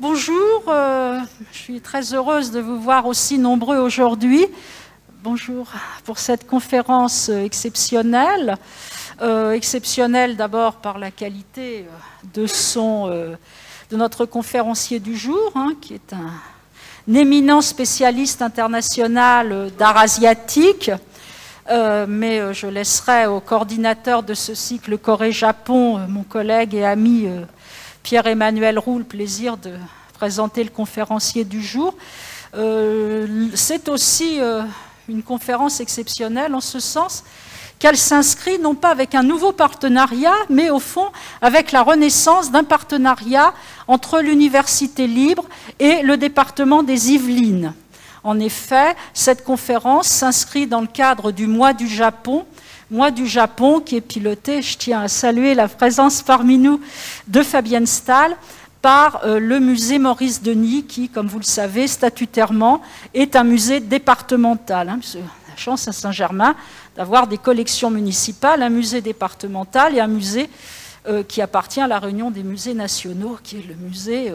Bonjour, je suis très heureuse de vous voir aussi nombreux aujourd'hui. Bonjour pour cette conférence exceptionnelle. Exceptionnelle d'abord par la qualité de notre conférencier du jour, qui est un éminent spécialiste international d'art asiatique. Mais je laisserai au coordinateur de ce cycle Corée-Japon, mon collègue et ami Pierre-Emmanuel Roux, le plaisir de présenter le conférencier du jour. C'est aussi une conférence exceptionnelle en ce sens qu'elle s'inscrit non pas avec un nouveau partenariat, mais au fond avec la renaissance d'un partenariat entre l'Université libre et le département des Yvelines. En effet, cette conférence s'inscrit dans le cadre du Mois du Japon qui est piloté, je tiens à saluer la présence parmi nous de Fabienne Stahl, par le musée Maurice Denis, qui, comme vous le savez, statutairement, est un musée départemental. La chance à Saint-Germain d'avoir des collections municipales, un musée départemental et un musée qui appartient à la réunion des musées nationaux, qui est le musée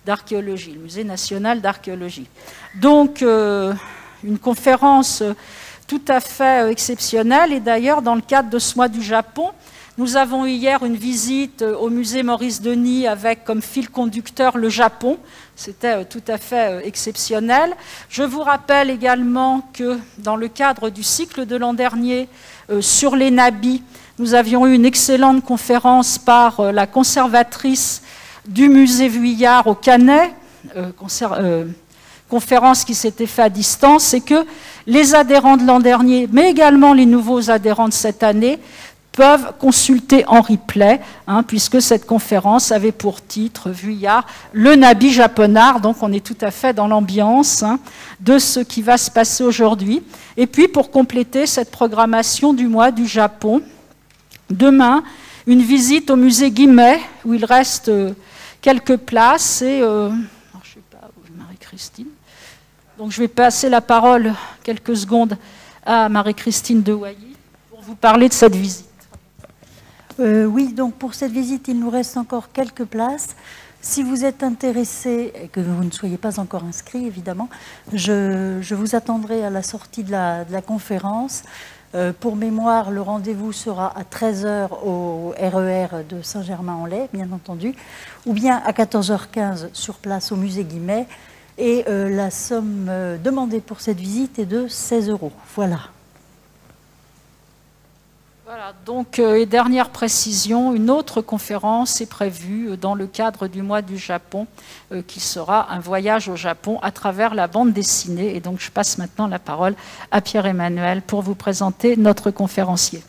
d'archéologie, le musée national d'archéologie. Donc, une conférence tout à fait exceptionnelle. Et d'ailleurs, dans le cadre de ce mois du Japon, nous avons eu hier une visite au musée Maurice Denis avec comme fil conducteur le Japon. C'était tout à fait exceptionnel. Je vous rappelle également que dans le cadre du cycle de l'an dernier sur les nabis, nous avions eu une excellente conférence par la conservatrice du musée Vuillard au Canet, conférence qui s'était faite à distance, et que les adhérents de l'an dernier, mais également les nouveaux adhérents de cette année, peuvent consulter en replay, puisque cette conférence avait pour titre, Vuillard, le Nabi japonard. Donc on est tout à fait dans l'ambiance de ce qui va se passer aujourd'hui. Et puis pour compléter cette programmation du mois du Japon, demain, une visite au musée Guimet, où il reste quelques places, et je ne sais pas, Marie-Christine. Donc je vais passer la parole quelques secondes à Marie-Christine Dewailly pour vous parler de cette visite. Oui, donc pour cette visite, il nous reste encore quelques places. Si vous êtes intéressé et que vous ne soyez pas encore inscrit, évidemment, je vous attendrai à la sortie de la conférence. Pour mémoire, le rendez-vous sera à 13 h au RER de Saint-Germain-en-Laye, bien entendu, ou bien à 14h15 sur place au musée Guimet. Et la somme demandée pour cette visite est de 16 €. Voilà. Voilà, donc, et dernière précision, une autre conférence est prévue dans le cadre du mois du Japon, qui sera un voyage au Japon à travers la bande dessinée. Et donc, je passe maintenant la parole à Pierre-Emmanuel pour vous présenter notre conférencier.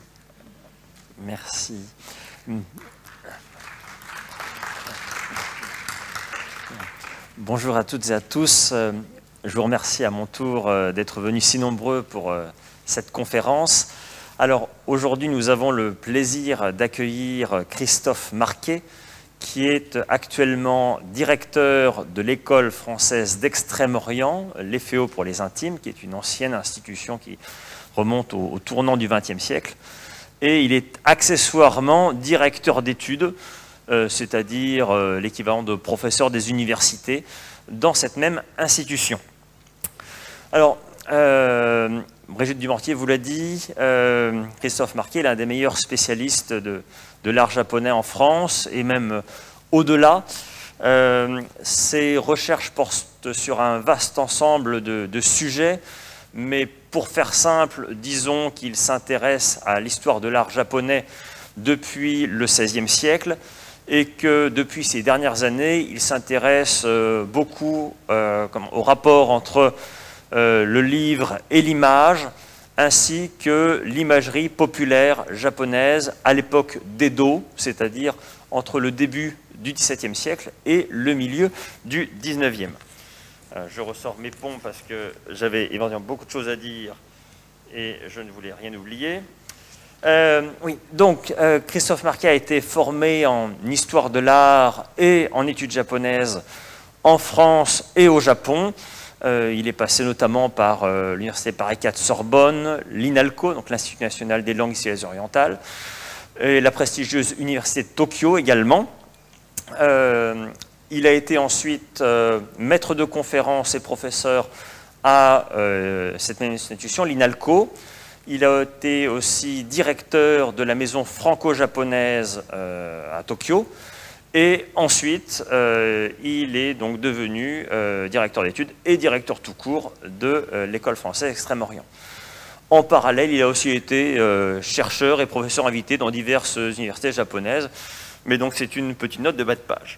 Merci. Bonjour à toutes et à tous. Je vous remercie à mon tour d'être venus si nombreux pour cette conférence. Alors aujourd'hui, nous avons le plaisir d'accueillir Christophe Marquet, qui est actuellement directeur de l'école française d'Extrême-Orient, l'EFEO pour les intimes, qui est une ancienne institution qui remonte au tournant du XXe siècle. Et il est accessoirement directeur d'études, c'est-à-dire l'équivalent de professeur des universités, dans cette même institution. Alors, Brigitte Dumortier vous l'a dit, Christophe Marquet est l'un des meilleurs spécialistes de l'art japonais en France, et même au-delà. Ses recherches portent sur un vaste ensemble de sujets, mais pour faire simple, disons qu'il s'intéresse à l'histoire de l'art japonais depuis le XVIe siècle, et que depuis ces dernières années, il s'intéresse beaucoup au rapport entre le livre et l'image, ainsi que l'imagerie populaire japonaise à l'époque d'Edo, c'est-à-dire entre le début du XVIIe siècle et le milieu du XIXe. Je ressors mes ponts parce que j'avais éventuellement beaucoup de choses à dire et je ne voulais rien oublier. Oui, donc Christophe Marquet a été formé en histoire de l'art et en études japonaises en France et au Japon. Il est passé notamment par l'Université Paris 4 Sorbonne, l'INALCO, donc l'Institut national des langues et civilisations orientales, et la prestigieuse Université de Tokyo également. Il a été ensuite maître de conférences et professeur à cette même institution, l'INALCO. Il a été aussi directeur de la maison franco-japonaise à Tokyo. Et ensuite, il est donc devenu directeur d'études et directeur tout court de l'école française Extrême-Orient. En parallèle, il a aussi été chercheur et professeur invité dans diverses universités japonaises. Mais donc, c'est une petite note de bas de page.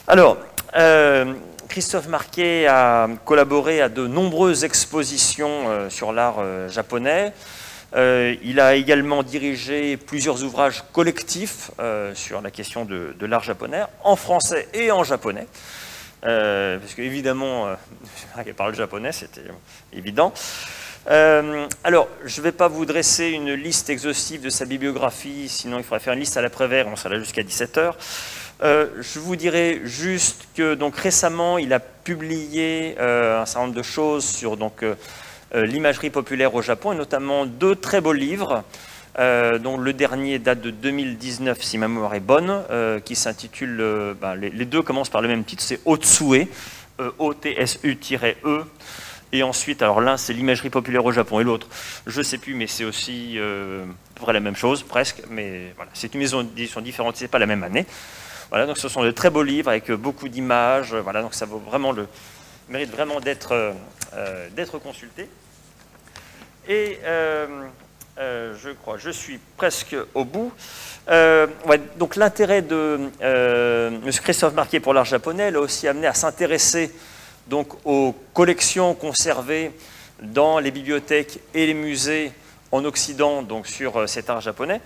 Alors, Christophe Marquet a collaboré à de nombreuses expositions sur l'art japonais. Il a également dirigé plusieurs ouvrages collectifs sur la question de l'art japonais, en français et en japonais. Parce qu'évidemment, il parle japonais, c'était évident. Alors, je ne vais pas vous dresser une liste exhaustive de sa bibliographie, sinon il faudrait faire une liste à l'après-vert, on sera là jusqu'à 17 h. Je vous dirais juste que donc, récemment, il a publié un certain nombre de choses sur l'imagerie populaire au Japon, et notamment 2 très beaux livres, dont le dernier date de 2019, si ma mémoire est bonne, qui s'intitule, les 2 commencent par le même titre, c'est Otsue, O-T-S-U-E, et ensuite, alors l'un c'est l'imagerie populaire au Japon, et l'autre, je ne sais plus, mais c'est aussi à peu près la même chose, presque, mais voilà, c'est une maison d'édition différente, c'est pas la même année. Voilà, donc ce sont de très beaux livres avec beaucoup d'images. Voilà, donc ça vaut vraiment mérite vraiment d'être consulté. Et je crois, je suis presque au bout. Ouais, donc l'intérêt de M. Christophe Marquet pour l'art japonais l'a aussi amené à s'intéresser donc aux collections conservées dans les bibliothèques et les musées en Occident, donc sur cet art japonais.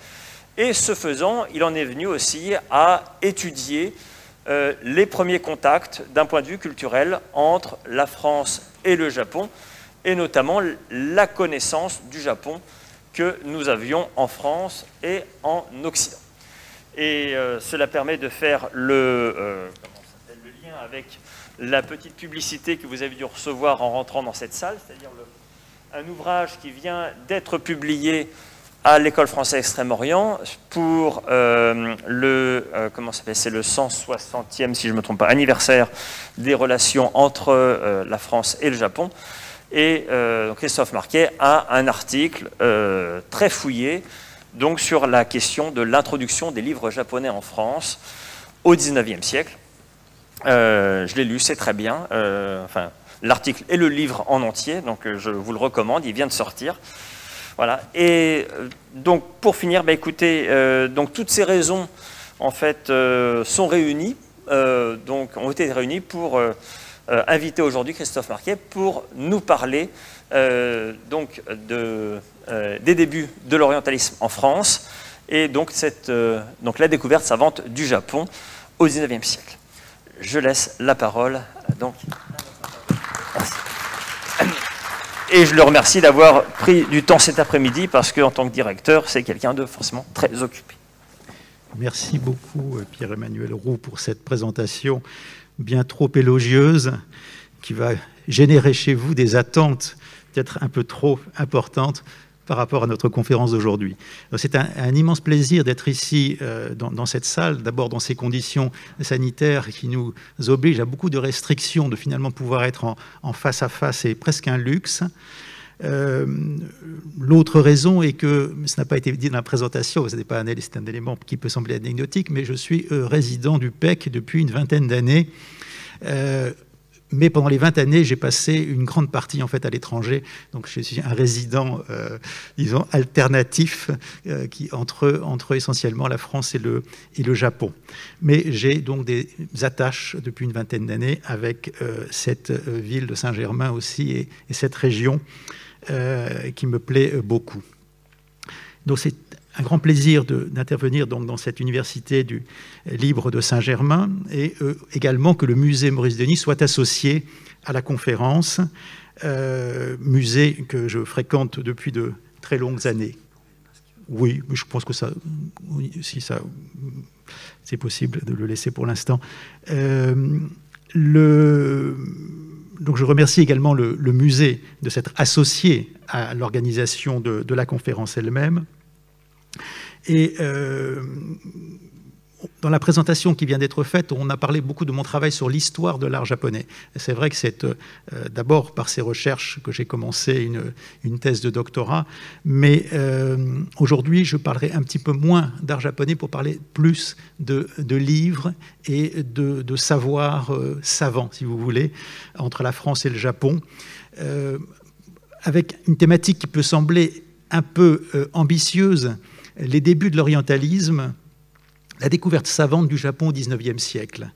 Et ce faisant, il en est venu aussi à étudier les premiers contacts d'un point de vue culturel entre la France et le Japon, et notamment la connaissance du Japon que nous avions en France et en Occident. Et cela permet de faire le lien avec la petite publicité que vous avez dû recevoir en rentrant dans cette salle, c'est-à-dire un ouvrage qui vient d'être publié à l'école française Extrême-Orient pour comment ça s'appelle, c'est le 160e, si je ne me trompe pas, anniversaire des relations entre la France et le Japon. Et Christophe Marquet a un article très fouillé donc, sur la question de l'introduction des livres japonais en France au XIXe siècle. Je l'ai lu, c'est très bien. Enfin, l'article et le livre en entier, donc je vous le recommande, il vient de sortir. Voilà. Et donc pour finir, écoutez, donc toutes ces raisons en fait sont réunies, ont été réunies pour inviter aujourd'hui Christophe Marquet pour nous parler des débuts de l'orientalisme en France et donc la découverte savante du Japon au XIXe siècle. Je laisse la parole donc. Merci. Et je le remercie d'avoir pris du temps cet après-midi parce qu'en tant que directeur, c'est quelqu'un de forcément très occupé. Merci beaucoup Pierre-Emmanuel Roux pour cette présentation bien trop élogieuse qui va générer chez vous des attentes peut-être un peu trop importantes par rapport à notre conférence d'aujourd'hui. C'est un immense plaisir d'être ici dans cette salle, d'abord dans ces conditions sanitaires qui nous obligent à beaucoup de restrictions, de finalement pouvoir être en face à face, c'est presque un luxe. L'autre raison est que, ce n'a pas été dit dans la présentation, c'est un élément qui peut sembler anecdotique, mais je suis résident du PEC depuis une vingtaine d'années. Mais pendant les 20 années, j'ai passé une grande partie en fait à l'étranger. Donc je suis un résident, disons, alternatif entre essentiellement la France et le Japon. Mais j'ai donc des attaches depuis une vingtaine d'années avec cette ville de Saint-Germain aussi et cette région qui me plaît beaucoup. Donc c'est un grand plaisir d'intervenir dans cette université du libre de Saint-Germain et également que le musée Maurice Denis soit associé à la conférence, musée que je fréquente depuis de très longues années. Oui, mais je pense que ça, si ça, c'est possible de le laisser pour l'instant. Donc je remercie également le musée de s'être associé à l'organisation de la conférence elle-même. Et Dans la présentation qui vient d'être faite, on a parlé beaucoup de mon travail sur l'histoire de l'art japonais. C'est vrai que c'est d'abord par ces recherches que j'ai commencé une thèse de doctorat, mais aujourd'hui, je parlerai un petit peu moins d'art japonais pour parler plus de livres et de savoirs savants, si vous voulez, entre la France et le Japon, avec une thématique qui peut sembler un peu ambitieuse, les débuts de l'orientalisme, la découverte savante du Japon au XIXe siècle.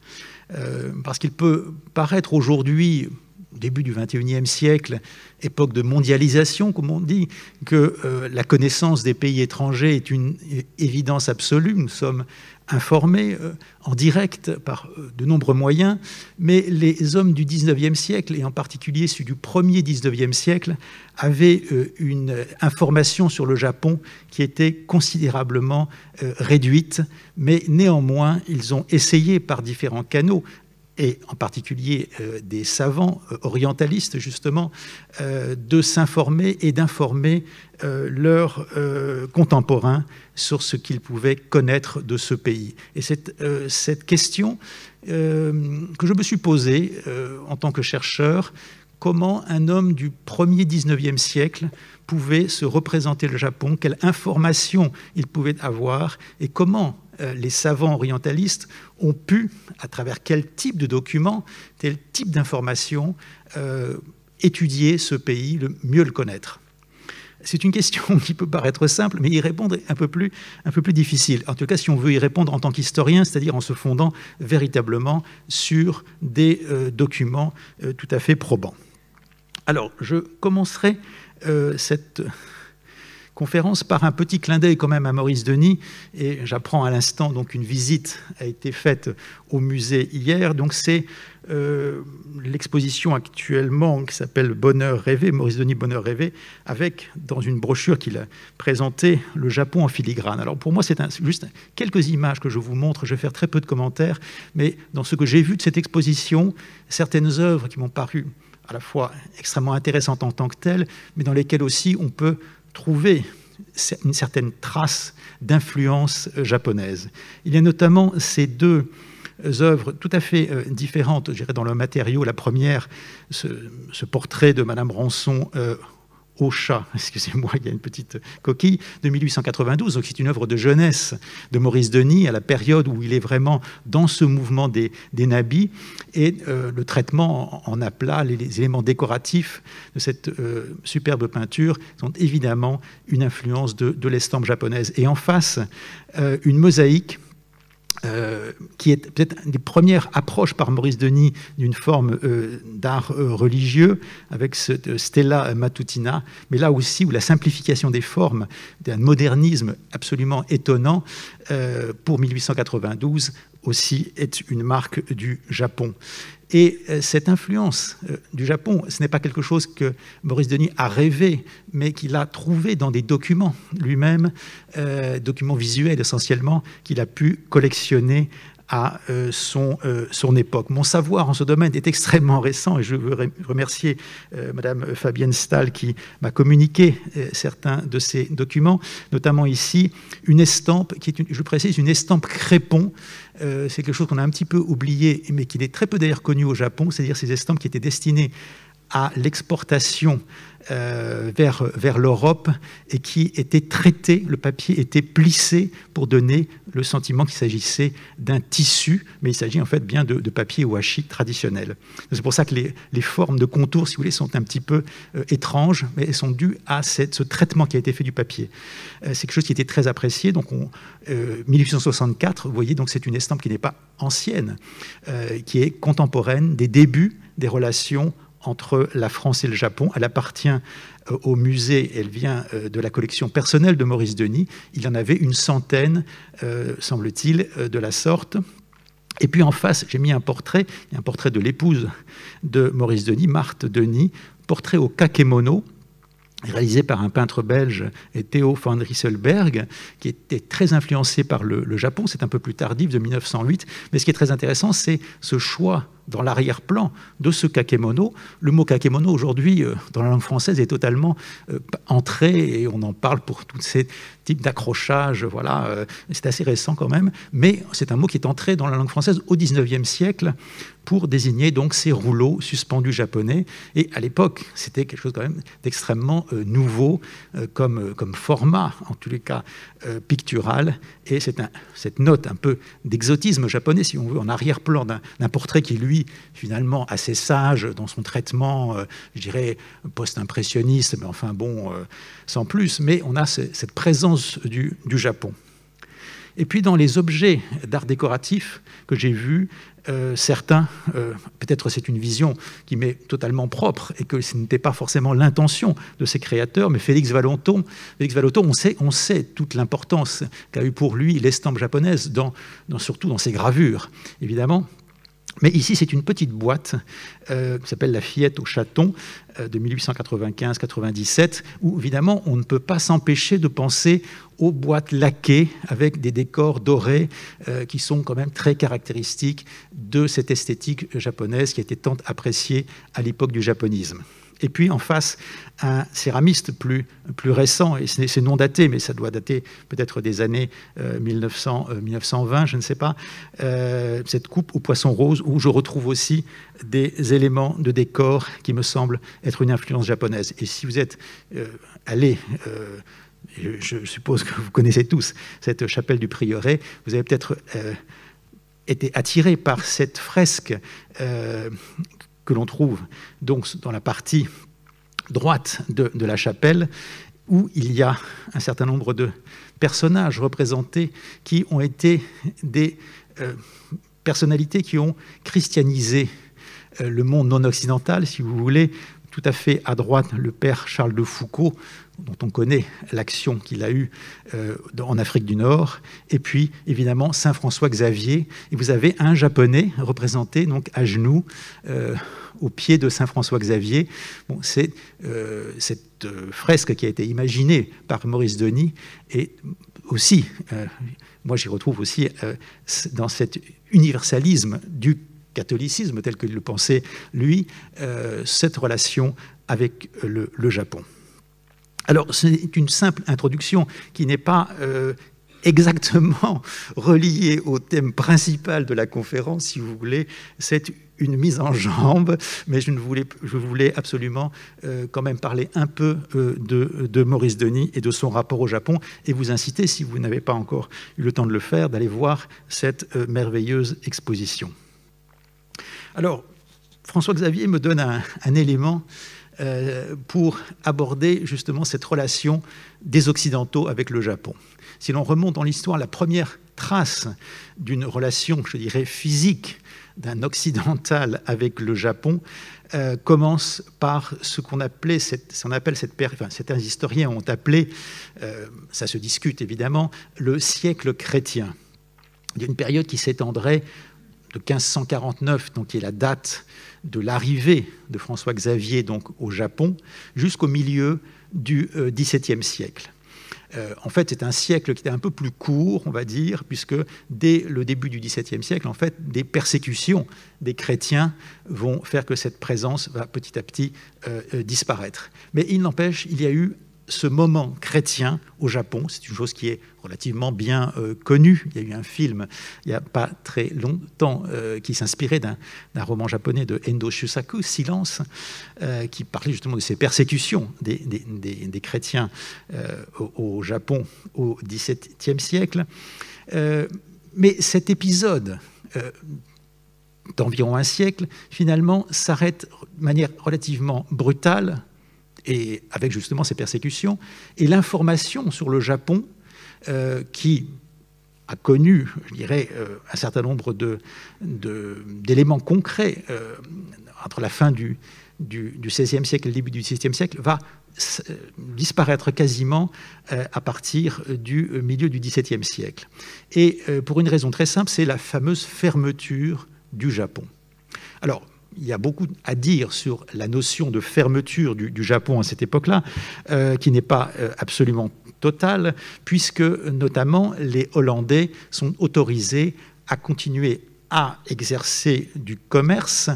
Parce qu'il peut paraître aujourd'hui, début du XXIe siècle, époque de mondialisation, comme on dit, que la connaissance des pays étrangers est une évidence absolue. Nous sommes informés en direct par de nombreux moyens, mais les hommes du XIXe siècle, et en particulier ceux du premier XIXe siècle, avaient une information sur le Japon qui était considérablement réduite, mais néanmoins, ils ont essayé par différents canaux, et en particulier des savants orientalistes, justement, de s'informer et d'informer leurs contemporains sur ce qu'ils pouvaient connaître de ce pays. Et cette question que je me suis posée en tant que chercheur, comment un homme du premier 19e siècle pouvait se représenter le Japon, quelle information il pouvait avoir, et comment les savants orientalistes ont pu, à travers quel type de documents, quel type d'informations, étudier ce pays, mieux le connaître. C'est une question qui peut paraître simple, mais y répondre est un peu plus difficile. En tout cas, si on veut y répondre en tant qu'historien, c'est-à-dire en se fondant véritablement sur des documents tout à fait probants. Alors, je commencerai cette conférence par un petit clin d'œil quand même à Maurice Denis, et j'apprends à l'instant, donc une visite a été faite au musée hier, donc c'est l'exposition actuellement qui s'appelle Bonheur rêvé, Maurice Denis Bonheur rêvé, avec dans une brochure qu'il a présentée le Japon en filigrane. Alors pour moi c'est juste quelques images que je vous montre, je vais faire très peu de commentaires, mais dans ce que j'ai vu de cette exposition, certaines œuvres qui m'ont paru à la fois extrêmement intéressantes en tant que telles, mais dans lesquelles aussi on peut trouver une certaine trace d'influence japonaise. Il y a notamment ces deux œuvres tout à fait différentes, je dirais, dans le matériau. La première, ce portrait de Madame Rançon au chat, excusez-moi, il y a une petite coquille, de 1892, donc c'est une œuvre de jeunesse de Maurice Denis, à la période où il est vraiment dans ce mouvement des nabis, et le traitement en aplat, les éléments décoratifs de cette superbe peinture sont évidemment une influence de l'estampe japonaise. Et en face, une mosaïque qui est peut-être une des premières approches par Maurice Denis d'une forme d'art religieux, avec cette stella matutina, mais là aussi où la simplification des formes, d'un modernisme absolument étonnant, pour 1892 aussi est une marque du Japon. Et cette influence du Japon, ce n'est pas quelque chose que Maurice Denis a rêvé, mais qu'il a trouvé dans des documents lui-même, documents visuels essentiellement, qu'il a pu collectionner à son époque. Mon savoir en ce domaine est extrêmement récent et je veux remercier Madame Fabienne Stahl qui m'a communiqué certains de ces documents, notamment ici une estampe qui est, je précise, une estampe crépon. C'est quelque chose qu'on a un petit peu oublié, mais qui est très peu d'ailleurs connu au Japon, c'est-à-dire ces estampes qui étaient destinées à l'exportation vers l'Europe et qui était traité, le papier était plissé pour donner le sentiment qu'il s'agissait d'un tissu, mais il s'agit en fait bien de papier washi traditionnel. C'est pour ça que les formes de contour, si vous voulez, sont un petit peu étranges, mais elles sont dues à ce traitement qui a été fait du papier. C'est quelque chose qui était très apprécié. Donc 1864, vous voyez, donc c'est une estampe qui n'est pas ancienne, qui est contemporaine des débuts des relations entre la France et le Japon. Elle appartient au musée, elle vient de la collection personnelle de Maurice Denis. Il y en avait une centaine, semble-t-il, de la sorte. Et puis en face, j'ai mis un portrait de l'épouse de Maurice Denis, Marthe Denis, portrait au kakemono, réalisé par un peintre belge, Theo van Rysselbergh, qui était très influencé par le Japon. C'est un peu plus tardif, de 1908. Mais ce qui est très intéressant, c'est ce choix dans l'arrière-plan de ce kakemono. Le mot kakemono, aujourd'hui, dans la langue française, est totalement entré, et on en parle pour tous ces types d'accrochages. Voilà, c'est assez récent quand même, mais c'est un mot qui est entré dans la langue française au XIXe siècle pour désigner donc ces rouleaux suspendus japonais. Et à l'époque, c'était quelque chose quand même d'extrêmement nouveau comme format, en tous les cas pictural. Et c'est cette note un peu d'exotisme japonais, si on veut, en arrière-plan d'un portrait qui, lui, finalement, assez sage dans son traitement, je dirais, post-impressionniste, mais enfin bon, sans plus. Mais on a cette présence du Japon. Et puis dans les objets d'art décoratif que j'ai vus, certains, peut-être c'est une vision qui m'est totalement propre et que ce n'était pas forcément l'intention de ces créateurs, mais Félix Vallotton, on sait toute l'importance qu'a eu pour lui l'estampe japonaise, surtout dans ses gravures, évidemment. Mais ici, c'est une petite boîte qui s'appelle La Fillette au Chaton de 1895-97, où évidemment, on ne peut pas s'empêcher de penser aux boîtes laquées avec des décors dorés qui sont quand même très caractéristiques de cette esthétique japonaise qui a été tant appréciée à l'époque du japonisme. Et puis en face, un céramiste plus récent, et c'est non daté, mais ça doit dater peut-être des années 1920, je ne sais pas, cette coupe au poisson rose, où je retrouve aussi des éléments de décor qui me semblent être une influence japonaise. Et si vous êtes allé... je suppose que vous connaissez tous cette chapelle du Prieuré, vous avez peut-être été attiré par cette fresque que l'on trouve donc dans la partie droite de la chapelle, où il y a un certain nombre de personnages représentés qui ont été des personnalités qui ont christianisé le monde non occidental, si vous voulez. Tout à fait à droite, le père Charles de Foucauld, dont on connaît l'action qu'il a eue en Afrique du Nord, et puis évidemment Saint François Xavier. Et vous avez un Japonais représenté donc à genoux au pied de Saint François Xavier. Bon, c'est cette fresque qui a été imaginée par Maurice Denis, et aussi, moi j'y retrouve aussi dans cet universalisme du catholicisme tel qu'il le pensait lui, cette relation avec le Japon. Alors, c'est une simple introduction qui n'est pas exactement reliée au thème principal de la conférence, si vous voulez. C'est une mise en jambe, mais je voulais absolument quand même parler un peu de Maurice Denis et de son rapport au Japon, et vous inciter, si vous n'avez pas encore eu le temps de le faire, d'aller voir cette merveilleuse exposition. Alors, François Xavier me donne un élément pour aborder justement cette relation des Occidentaux avec le Japon. Si l'on remonte dans l'histoire, la première trace d'une relation, je dirais, physique d'un occidental avec le Japon commence par ce qu'on appelait, certains historiens ont appelé, ça se discute évidemment, le siècle chrétien. Il y a une période qui s'étendrait de 1549, donc qui est la date de l'arrivée de François Xavier donc au Japon, jusqu'au milieu du XVIIe siècle. En fait, c'est un siècle qui était un peu plus court, on va dire, puisque dès le début du XVIIe siècle, en fait, des persécutions des chrétiens vont faire que cette présence va petit à petit disparaître. Mais il n'empêche, il y a eu ce moment chrétien au Japon. C'est une chose qui est relativement bien connue. Il y a eu un film, il n'y a pas très longtemps, qui s'inspirait d'un roman japonais de Endo Shusaku, Silence, qui parlait justement de ces persécutions des chrétiens au Japon au XVIIe siècle. Mais cet épisode d'environ un siècle, finalement, s'arrête de manière relativement brutale, et avec justement ces persécutions, et l'information sur le Japon, qui a connu, je dirais, un certain nombre d'éléments concrets entre la fin du XVIe siècle et le début du XVIIe siècle, va disparaître quasiment à partir du milieu du XVIIe siècle. Et pour une raison très simple, c'est la fameuse fermeture du Japon. Alors, il y a beaucoup à dire sur la notion de fermeture du Japon à cette époque-là, qui n'est pas absolument totale, puisque notamment les Hollandais sont autorisés à continuer à exercer du commerce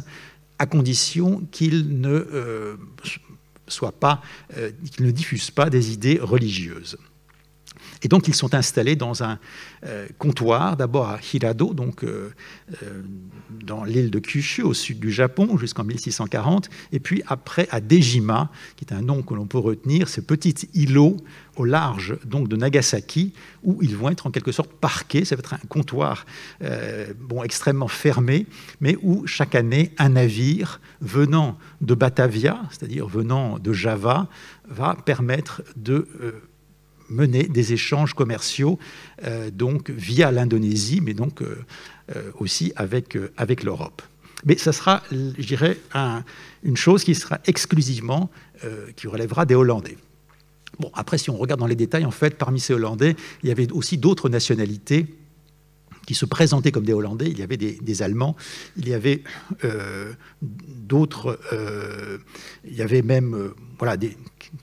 à condition qu'ils ne qu'ils ne diffusent pas des idées religieuses. Et donc, ils sont installés dans un comptoir, d'abord à Hirado, donc dans l'île de Kyushu, au sud du Japon, jusqu'en 1640, et puis après à Dejima, qui est un nom que l'on peut retenir, ce petit îlot au large donc, de Nagasaki, où ils vont être en quelque sorte parqués. Ça va être un comptoir extrêmement fermé, mais où chaque année, un navire venant de Batavia, c'est-à-dire venant de Java, va permettre de mener des échanges commerciaux donc via l'Indonésie, mais donc aussi avec l'Europe. Mais ça sera, je dirais, une chose qui sera exclusivement, qui relèvera des Hollandais. Bon, après, si on regarde dans les détails, en fait, parmi ces Hollandais, il y avait aussi d'autres nationalités qui se présentaient comme des Hollandais. Il y avait des Allemands, il y avait d'autres, il y avait même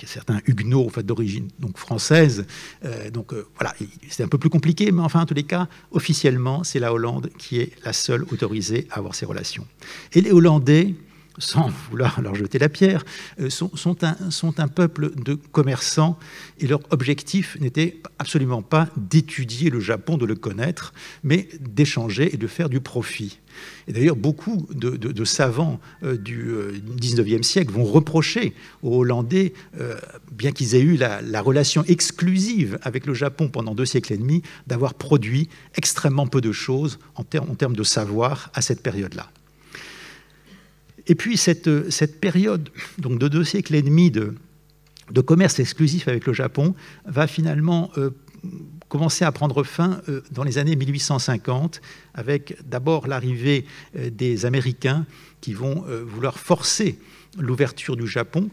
certains huguenots en fait, d'origine donc française. Voilà, c'est un peu plus compliqué, mais enfin, en tous les cas, officiellement, c'est la Hollande qui est la seule autorisée à avoir ces relations. Et les Hollandais, sans vouloir leur jeter la pierre, sont un peuple de commerçants et leur objectif n'était absolument pas d'étudier le Japon, de le connaître, mais d'échanger et de faire du profit. Et d'ailleurs, beaucoup de savants du 19e siècle vont reprocher aux Hollandais, bien qu'ils aient eu la relation exclusive avec le Japon pendant 2 siècles et demi, d'avoir produit extrêmement peu de choses en termes de savoir à cette période-là. Et puis cette période donc de 2 siècles et demi de commerce exclusif avec le Japon va finalement commencer à prendre fin dans les années 1850, avec d'abord l'arrivée des Américains qui vont vouloir forcer l'ouverture du Japon,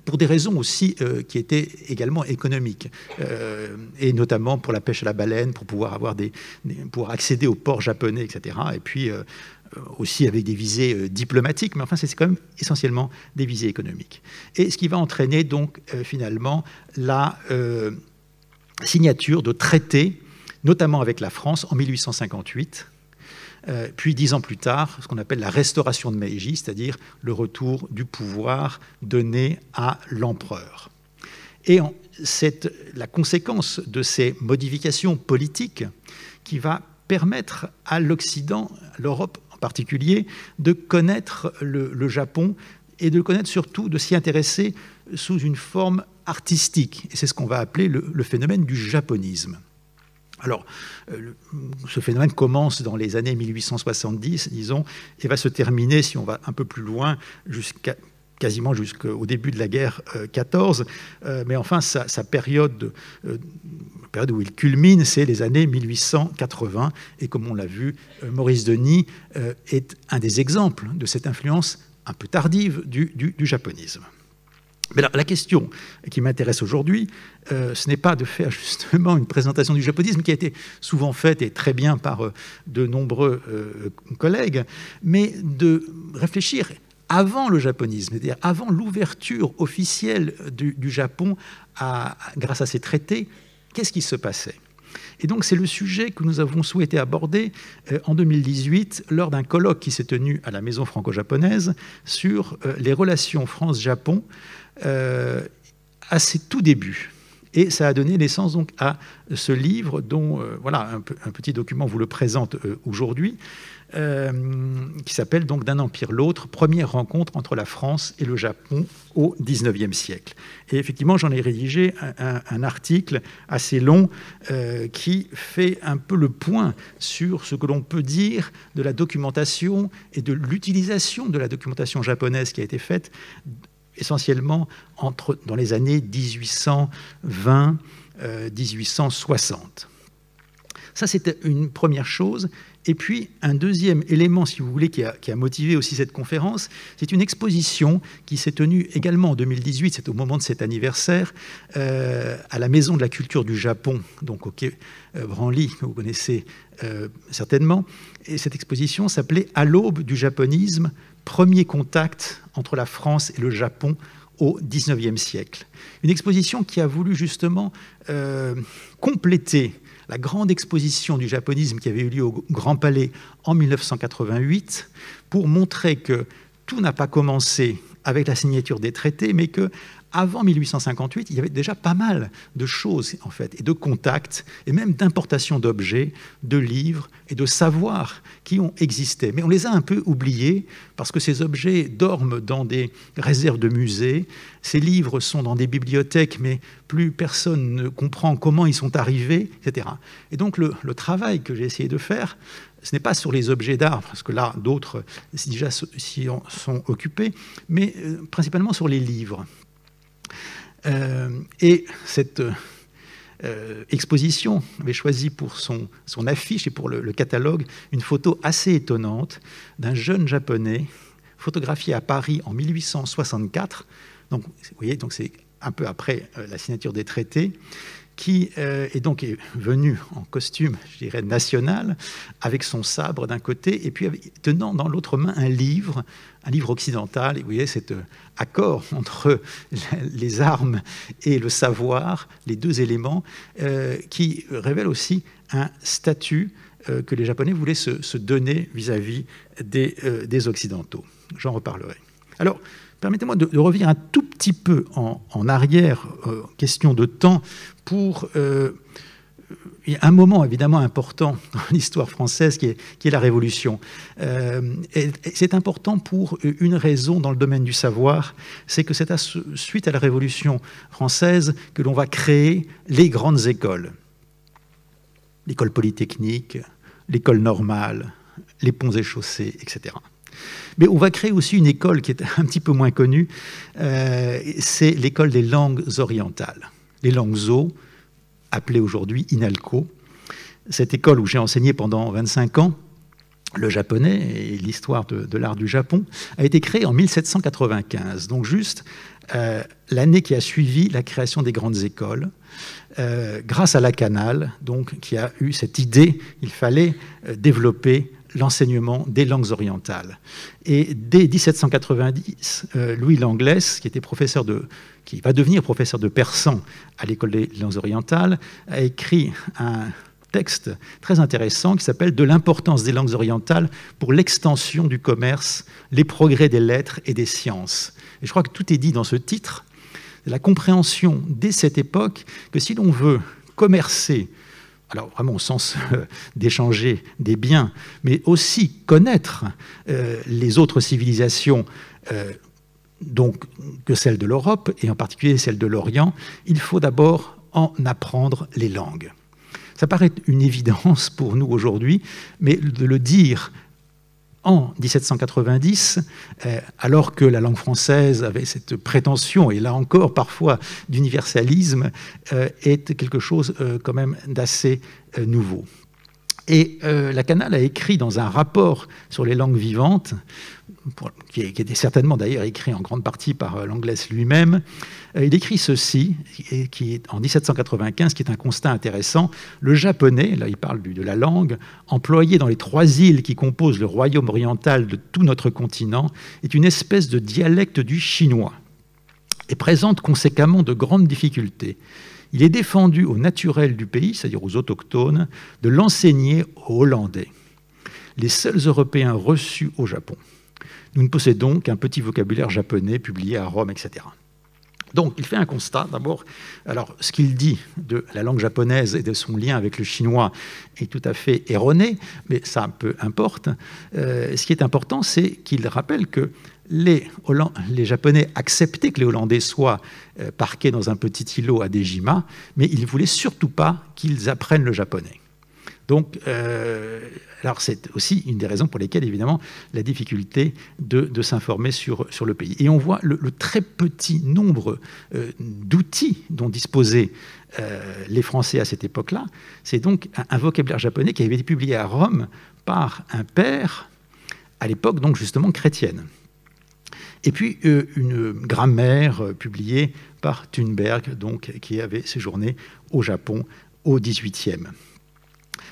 pour des raisons aussi qui étaient également économiques, et notamment pour la pêche à la baleine, pour pouvoir pouvoir accéder aux ports japonais, etc. Et puis aussi avec des visées diplomatiques, mais enfin c'est quand même essentiellement des visées économiques. Et ce qui va entraîner donc finalement la signature de traités, notamment avec la France en 1858, puis 10 ans plus tard, ce qu'on appelle la restauration de Meiji, c'est-à-dire le retour du pouvoir donné à l'empereur. Et c'est la conséquence de ces modifications politiques qui va permettre à l'Occident, à l'Europe en particulier, de connaître le Japon et de le connaître surtout, de s'y intéresser sous une forme artistique. Et c'est ce qu'on va appeler le phénomène du japonisme. Alors, ce phénomène commence dans les années 1870, disons, et va se terminer, si on va un peu plus loin, quasiment jusqu'au début de la guerre 14. Mais enfin, sa période où il culmine, c'est les années 1880. Et comme on l'a vu, Maurice Denis est un des exemples de cette influence un peu tardive du japonisme. Mais la question qui m'intéresse aujourd'hui, ce n'est pas de faire justement une présentation du japonisme qui a été souvent faite et très bien par de nombreux collègues, mais de réfléchir avant le japonisme, c'est-à-dire avant l'ouverture officielle du Japon grâce à ces traités, qu'est-ce qui se passait ? Et donc c'est le sujet que nous avons souhaité aborder en 2018 lors d'un colloque qui s'est tenu à la Maison franco-japonaise sur les relations France-Japon à ses tout débuts. Et ça a donné naissance donc à ce livre dont un petit document vous le présente aujourd'hui, qui s'appelle donc D'un empire l'autre, première rencontre entre la France et le Japon au XIXe siècle. Et effectivement, j'en ai rédigé un article assez long qui fait un peu le point sur ce que l'on peut dire de la documentation et de l'utilisation de la documentation japonaise qui a été faite essentiellement dans les années 1820-1860. Ça, c'était une première chose. Et puis, un deuxième élément, si vous voulez, qui a motivé aussi cette conférence, c'est une exposition qui s'est tenue également en 2018, c'est au moment de cet anniversaire, à la Maison de la Culture du Japon, donc au quai Branly, que vous connaissez certainement. Et cette exposition s'appelait « À l'aube du japonisme, premier contact entre la France et le Japon au XIXe siècle ». Une exposition qui a voulu justement compléter la grande exposition du japonisme qui avait eu lieu au Grand Palais en 1988 pour montrer que tout n'a pas commencé avec la signature des traités, mais que avant 1858, il y avait déjà pas mal de choses, en fait, et de contacts, et même d'importation d'objets, de livres et de savoirs qui ont existé. Mais on les a un peu oubliés, parce que ces objets dorment dans des réserves de musées, ces livres sont dans des bibliothèques, mais plus personne ne comprend comment ils sont arrivés, etc. Et donc le travail que j'ai essayé de faire, ce n'est pas sur les objets d'art, parce que là, d'autres déjà s'y sont occupés, mais principalement sur les livres. Et cette exposition avait choisi pour son affiche et pour le catalogue une photo assez étonnante d'un jeune japonais photographié à Paris en 1864. Donc, vous voyez, donc c'est un peu après la signature des traités, qui est venu en costume, je dirais, national, avec son sabre d'un côté, et puis tenant dans l'autre main un livre occidental. Et vous voyez cet accord entre les armes et le savoir, les deux éléments, qui révèle aussi un statut que les Japonais voulaient se donner vis-à-vis des Occidentaux. J'en reparlerai. Alors, permettez-moi de revenir un tout petit peu en arrière, question de temps, pour un moment évidemment important dans l'histoire française qui est la Révolution. Et c'est important pour une raison dans le domaine du savoir, c'est que c'est suite à la Révolution française que l'on va créer les grandes écoles. L'école polytechnique, l'école normale, les ponts et chaussées, etc. Mais on va créer aussi une école qui est un petit peu moins connue, c'est l'école des langues orientales, les langues O, appelée aujourd'hui INALCO. Cette école où j'ai enseigné pendant 25 ans, le japonais et l'histoire de l'art du Japon, a été créée en 1795, donc juste l'année qui a suivi la création des grandes écoles, grâce à Lakanal, donc, qui a eu cette idée, il fallait développer l'enseignement des langues orientales. Et dès 1790, Louis Langlès, qui va devenir professeur de persan à l'école des langues orientales, a écrit un texte très intéressant qui s'appelle « De l'importance des langues orientales pour l'extension du commerce, les progrès des lettres et des sciences ». Et je crois que tout est dit dans ce titre, la compréhension dès cette époque que si l'on veut commercer, alors vraiment au sens d'échanger des biens, mais aussi connaître les autres civilisations donc, que celles de l'Europe, et en particulier celles de l'Orient, il faut d'abord en apprendre les langues. Ça paraît une évidence pour nous aujourd'hui, mais de le dire en 1790, alors que la langue française avait cette prétention, et là encore parfois d'universalisme, est quelque chose quand même d'assez nouveau. Et Lakanal a écrit dans un rapport sur les langues vivantes, qui était certainement d'ailleurs écrit en grande partie par Langlès lui-même, il écrit ceci, qui est en 1795, qui est un constat intéressant. Le japonais, là il parle de la langue, employé dans les 3 îles qui composent le royaume oriental de tout notre continent, est une espèce de dialecte du chinois et présente conséquemment de grandes difficultés. Il est défendu aux naturels du pays, c'est-à-dire aux autochtones, de l'enseigner aux Hollandais, les seuls Européens reçus au Japon. Nous ne possédons qu'un petit vocabulaire japonais publié à Rome, etc. Donc, il fait un constat. D'abord, alors, ce qu'il dit de la langue japonaise et de son lien avec le chinois est tout à fait erroné, mais ça peu importe. Ce qui est important, c'est qu'il rappelle que les Japonais acceptaient que les Hollandais soient parqués dans un petit îlot à Dejima, mais ils ne voulaient surtout pas qu'ils apprennent le japonais. Donc, alors c'est aussi une des raisons pour lesquelles, évidemment, la difficulté de s'informer sur le pays. Et on voit le très petit nombre d'outils dont disposaient les Français à cette époque-là. C'est donc un vocabulaire japonais qui avait été publié à Rome par un père, à l'époque, donc justement chrétienne. Et puis une grammaire publiée par Thunberg, donc, qui avait séjourné au Japon au XVIIIe.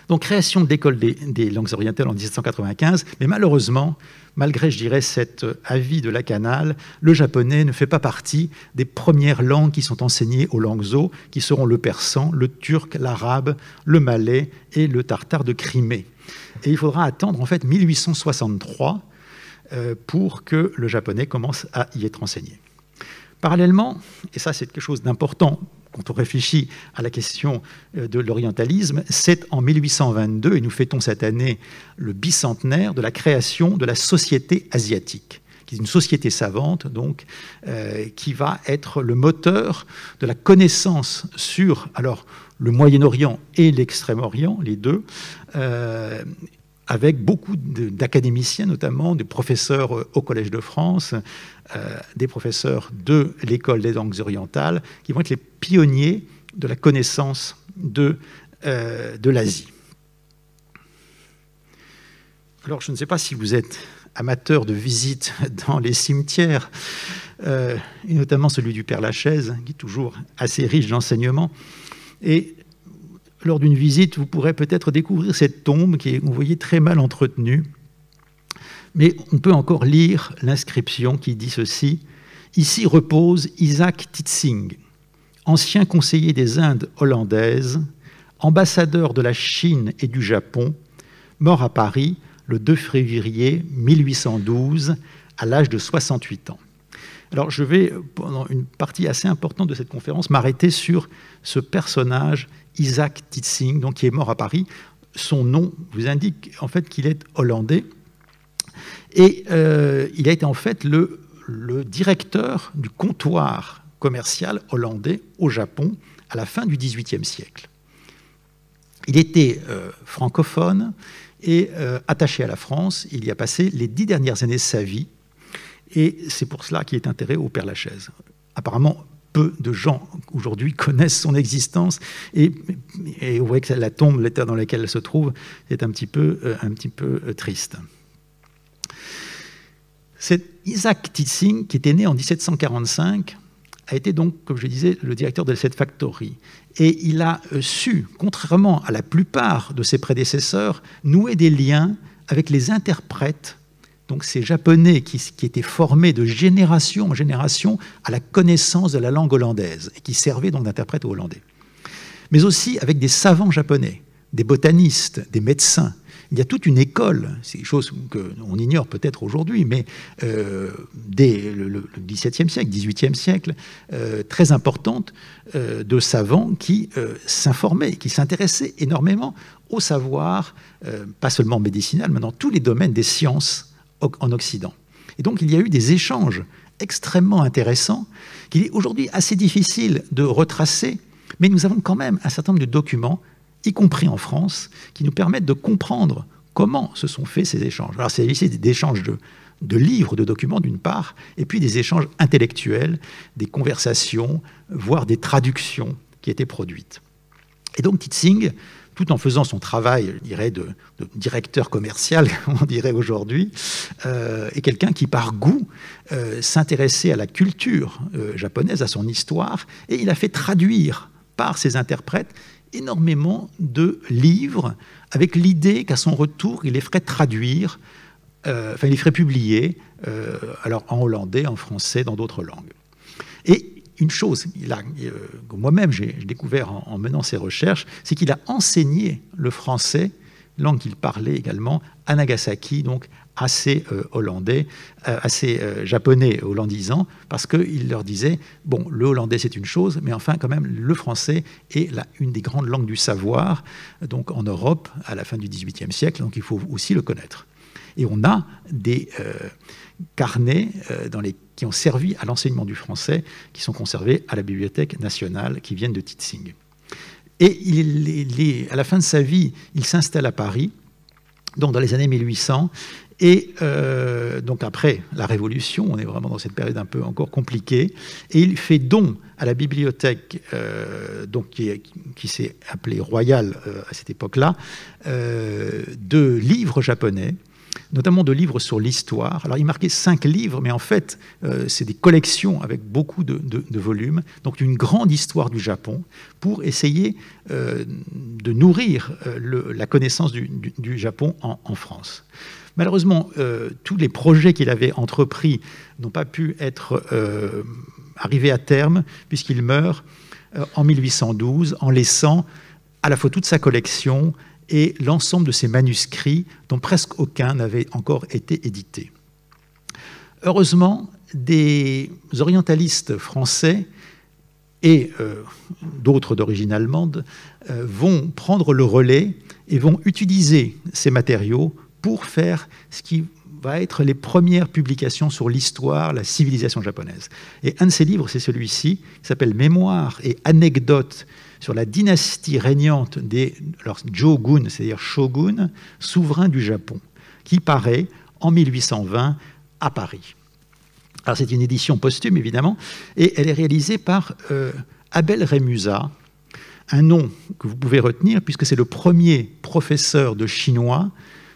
Donc, création de l'école des langues orientales en 1795, mais malheureusement, malgré, je dirais, cet avis de Lakanal, le japonais ne fait pas partie des premières langues qui sont enseignées aux langues zo, qui seront le persan, le turc, l'arabe, le malais et le tartare de Crimée. Et il faudra attendre en fait 1863 pour que le japonais commence à y être enseigné. Parallèlement, et ça c'est quelque chose d'important quand on réfléchit à la question de l'orientalisme, c'est en 1822, et nous fêtons cette année le bicentenaire de la création de la Société asiatique, qui est une société savante, donc, qui va être le moteur de la connaissance sur le Moyen-Orient et l'Extrême-Orient, les deux, avec beaucoup d'académiciens, notamment des professeurs au Collège de France, des professeurs de l'École des langues orientales, qui vont être les pionniers de la connaissance de l'Asie. Alors, je ne sais pas si vous êtes amateur de visites dans les cimetières, et notamment celui du Père-Lachaise, qui est toujours assez riche d'enseignements. Et lors d'une visite, vous pourrez peut-être découvrir cette tombe qui est, vous voyez, très mal entretenue. Mais on peut encore lire l'inscription qui dit ceci. « Ici repose Isaac Titsing, ancien conseiller des Indes hollandaises, ambassadeur de la Chine et du Japon, mort à Paris le 2 février 1812 à l'âge de 68 ans. » Alors je vais, pendant une partie assez importante de cette conférence, m'arrêter sur ce personnage, Isaac Titsing, donc, qui est mort à Paris. Son nom vous indique en fait qu'il est hollandais. Et il a été en fait le directeur du comptoir commercial hollandais au Japon à la fin du XVIIIe siècle. Il était francophone et attaché à la France. Il y a passé les 10 dernières années de sa vie. Et c'est pour cela qu'il est enterré au Père-Lachaise. Apparemment, peu de gens aujourd'hui connaissent son existence et vous voyez que la tombe, l'état dans lequel elle se trouve, est un petit peu triste. C'est Isaac Titsing, qui était né en 1745, a été donc, comme je disais, le directeur de cette factory. Et il a su, contrairement à la plupart de ses prédécesseurs, nouer des liens avec les interprètes, donc ces Japonais qui étaient formés de génération en génération à la connaissance de la langue hollandaise et qui servaient donc d'interprètes aux Hollandais. Mais aussi avec des savants japonais, des botanistes, des médecins. Il y a toute une école, c'est des choses qu'on ignore peut-être aujourd'hui, mais dès le XVIIe siècle, XVIIIe siècle, très importante, de savants qui s'informaient, qui s'intéressaient énormément au savoir, pas seulement médicinal, mais dans tous les domaines des sciences en Occident. Et donc il y a eu des échanges extrêmement intéressants qu'il est aujourd'hui assez difficile de retracer, mais nous avons quand même un certain nombre de documents, y compris en France, qui nous permettent de comprendre comment se sont faits ces échanges. Alors c'est ici des échanges de livres, de documents d'une part, et puis des échanges intellectuels, des conversations, voire des traductions qui étaient produites. Et donc Titsing, tout en faisant son travail, je dirais, de directeur commercial, comme on dirait aujourd'hui, est quelqu'un qui, par goût, s'intéressait à la culture japonaise, à son histoire, et il a fait traduire par ses interprètes énormément de livres, avec l'idée qu'à son retour, il les ferait traduire, il les ferait publier, alors en hollandais, en français, dans d'autres langues. Et une chose que moi-même j'ai découvert en menant ces recherches, c'est qu'il a enseigné le français, langue qu'il parlait également, à Nagasaki, donc assez hollandais, assez japonais hollandisant, parce qu'il leur disait, bon, le hollandais c'est une chose, mais enfin quand même le français est une des grandes langues du savoir, donc en Europe, à la fin du XVIIIe siècle, donc il faut aussi le connaître. Et on a des carnets qui ont servi à l'enseignement du français, qui sont conservés à la Bibliothèque nationale, qui viennent de Titsing. Et à la fin de sa vie, il s'installe à Paris, donc dans les années 1800, et donc après la Révolution, on est vraiment dans cette période un peu encore compliquée, et il fait don à la bibliothèque, donc qui s'est appelée Royale à cette époque-là, de livres japonais. notamment de livres sur l'histoire. Alors, il marquait 5 livres, mais en fait, c'est des collections avec beaucoup de volumes, donc une grande histoire du Japon, pour essayer de nourrir la connaissance du Japon en France. Malheureusement, tous les projets qu'il avait entrepris n'ont pas pu être arrivés à terme, puisqu'il meurt en 1812, en laissant à la fois toute sa collection et l'ensemble de ses manuscrits, dont presque aucun n'avait encore été édité. Heureusement, des orientalistes français et d'autres d'origine allemande vont prendre le relais et vont utiliser ces matériaux pour faire ce qui va être les premières publications sur l'histoire, la civilisation japonaise. Et un de ces livres, c'est celui-ci, qui s'appelle « Mémoires et anecdotes sur la dynastie régnante des Jogun, c'est-à-dire shogun, souverains du Japon », qui paraît en 1820 à Paris. Alors c'est une édition posthume, évidemment, et elle est réalisée par Abel Rémusat, un nom que vous pouvez retenir, puisque c'est le premier professeur de chinois,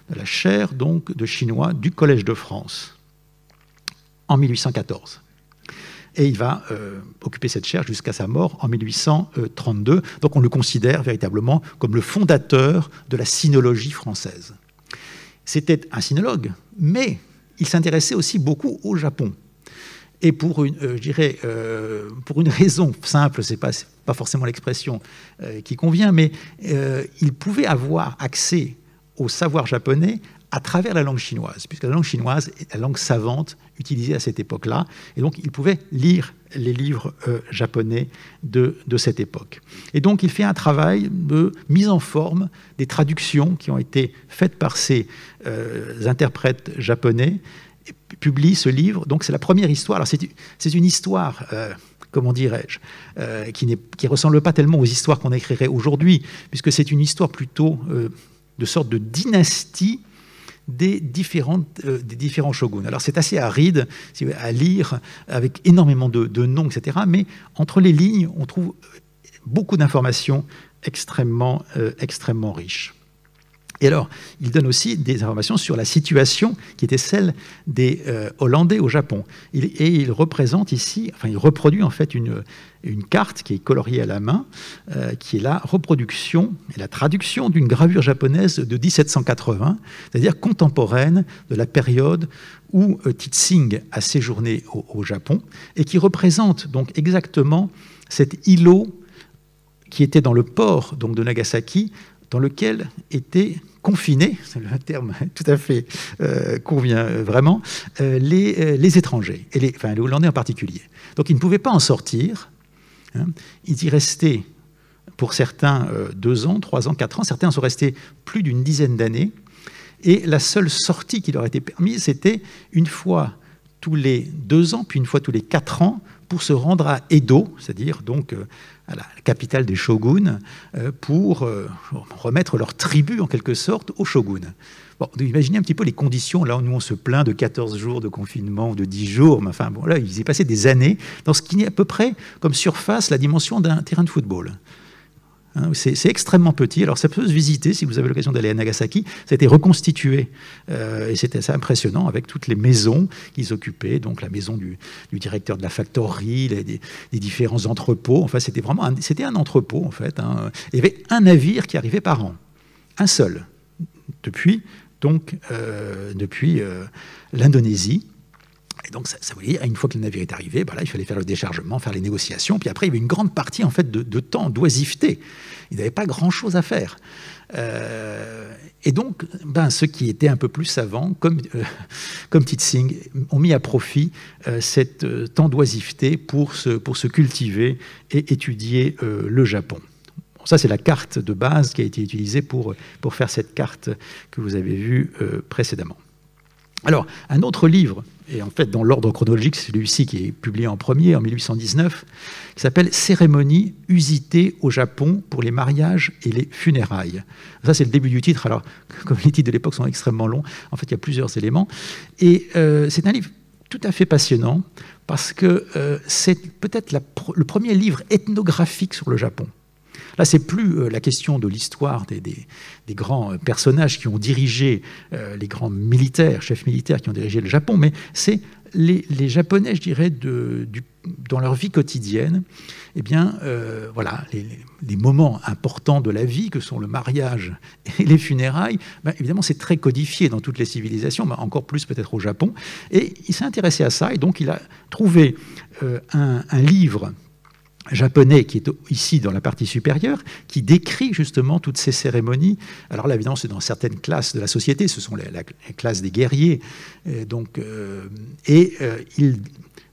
de la chaire donc de chinois du Collège de France, en 1814. Et il va occuper cette chaire jusqu'à sa mort en 1832. Donc on le considère véritablement comme le fondateur de la sinologie française. C'était un sinologue, mais il s'intéressait aussi beaucoup au Japon. Et pour une, pour une raison simple, c'est pas forcément l'expression qui convient, mais il pouvait avoir accès au savoir japonais à travers la langue chinoise, puisque la langue chinoise est la langue savante utilisée à cette époque-là, et donc il pouvait lire les livres japonais de cette époque. Et donc il fait un travail de mise en forme des traductions qui ont été faites par ces interprètes japonais, et publie ce livre. Donc c'est la première histoire. Alors c'est une histoire... comment dirais-je, qui ne ressemble pas tellement aux histoires qu'on écrirait aujourd'hui, puisque c'est une histoire plutôt de sorte de dynastie des différents shoguns. Alors c'est assez aride à lire, avec énormément de noms, etc. Mais entre les lignes, on trouve beaucoup d'informations extrêmement riches. Et alors, il donne aussi des informations sur la situation qui était celle des Hollandais au Japon. Et il représente ici, enfin il reproduit en fait une carte qui est coloriée à la main, qui est la reproduction et la traduction d'une gravure japonaise de 1780, c'est-à-dire contemporaine de la période où Titsing a séjourné au Japon, et qui représente donc exactement cet îlot qui était dans le port donc, de Nagasaki, dans lequel étaient confinés, c'est le terme tout à fait convient vraiment, les étrangers, et les Hollandais en particulier. Donc ils ne pouvaient pas en sortir, hein. Ils y restaient pour certains 2 ans, 3 ans, 4 ans, certains sont restés plus d'une dizaine d'années, et la seule sortie qui leur était permise, c'était une fois tous les 2 ans, puis une fois tous les 4 ans, pour se rendre à Edo, c'est-à-dire donc à la capitale des shoguns, pour remettre leur tribu en quelque sorte au shogun. Bon, imaginez un petit peu les conditions, là où nous on se plaint de 14 jours de confinement ou de 10 jours, mais enfin bon, là ils y passaient des années dans ce qui est à peu près comme surface la dimension d'un terrain de football. C'est extrêmement petit. Alors ça peut se visiter si vous avez l'occasion d'aller à Nagasaki. Ça a été reconstitué et c'était assez impressionnant avec toutes les maisons qu'ils occupaient. Donc la maison du directeur de la factory, des différents entrepôts. Enfin, c'était vraiment un entrepôt en fait. Hein. Il y avait un navire qui arrivait par an, un seul, depuis l'Indonésie. Et donc, ça voulait dire, une fois que le navire est arrivé, ben là, il fallait faire le déchargement, faire les négociations. Puis après, il y avait une grande partie en fait, de temps, d'oisiveté. Ils n'avaient pas grand-chose à faire. Et donc, ceux qui étaient un peu plus savants, comme Titsing, ont mis à profit cet temps d'oisiveté pour se cultiver et étudier le Japon. Bon, ça, c'est la carte de base qui a été utilisée pour faire cette carte que vous avez vue précédemment. Alors, un autre livre, et en fait dans l'ordre chronologique, c'est celui-ci qui est publié en premier, en 1819, qui s'appelle « Cérémonies usitées au Japon pour les mariages et les funérailles ». Ça, c'est le début du titre. Alors, comme les titres de l'époque sont extrêmement longs, en fait, il y a plusieurs éléments. Et c'est un livre tout à fait passionnant, parce que c'est peut-être le premier livre ethnographique sur le Japon. Là, c'est plus la question de l'histoire des grands personnages qui ont dirigé, les grands militaires, chefs militaires qui ont dirigé le Japon, mais c'est les Japonais, je dirais, dans leur vie quotidienne, eh bien, voilà, les moments importants de la vie, que sont le mariage et les funérailles, ben, évidemment, c'est très codifié dans toutes les civilisations, mais encore plus peut-être au Japon. Et il s'est intéressé à ça, et donc il a trouvé un livre japonais qui est ici dans la partie supérieure, qui décrit justement toutes ces cérémonies. Alors là, évidemment, c'est dans certaines classes de la société, ce sont les classes des guerriers. Il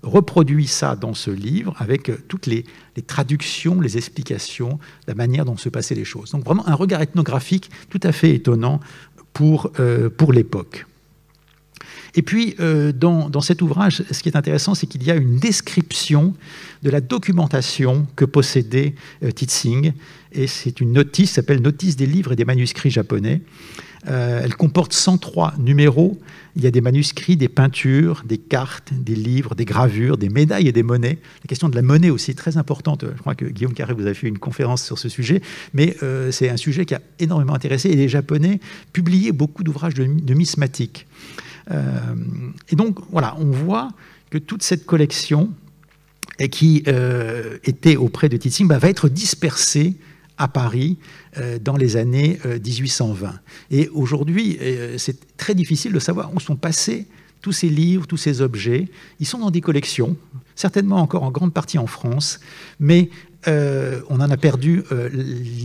reproduit ça dans ce livre avec toutes les traductions, les explications, la manière dont se passaient les choses. Donc vraiment un regard ethnographique tout à fait étonnant pour l'époque. Et puis, dans cet ouvrage, ce qui est intéressant, c'est qu'il y a une description de la documentation que possédait Tizing. Et c'est une notice, qui s'appelle « Notice des livres et des manuscrits japonais ». Elle comporte 103 numéros. Il y a des manuscrits, des peintures, des cartes, des livres, des gravures, des médailles et des monnaies. La question de la monnaie aussi est très importante. Je crois que Guillaume Carré, vous avez fait une conférence sur ce sujet, mais c'est un sujet qui a énormément intéressé. Et les Japonais publiaient beaucoup d'ouvrages de numismatique. Et donc, voilà, on voit que toute cette collection qui était auprès de Tizing va être dispersée à Paris dans les années 1820. Et aujourd'hui, c'est très difficile de savoir où sont passés tous ces livres, tous ces objets. Ils sont dans des collections, certainement encore en grande partie en France, mais on en a perdu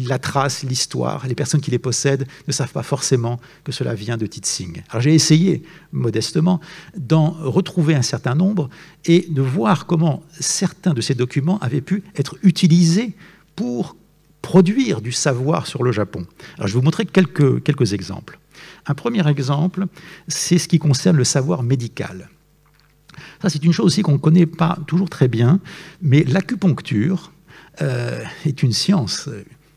la trace, l'histoire. Les personnes qui les possèdent ne savent pas forcément que cela vient de Tizing. Alors j'ai essayé, modestement, d'en retrouver un certain nombre et de voir comment certains de ces documents avaient pu être utilisés pour produire du savoir sur le Japon. Alors je vais vous montrer quelques exemples. Un premier exemple, c'est ce qui concerne le savoir médical. Ça, c'est une chose aussi qu'on ne connaît pas toujours très bien, mais l'acupuncture est une science,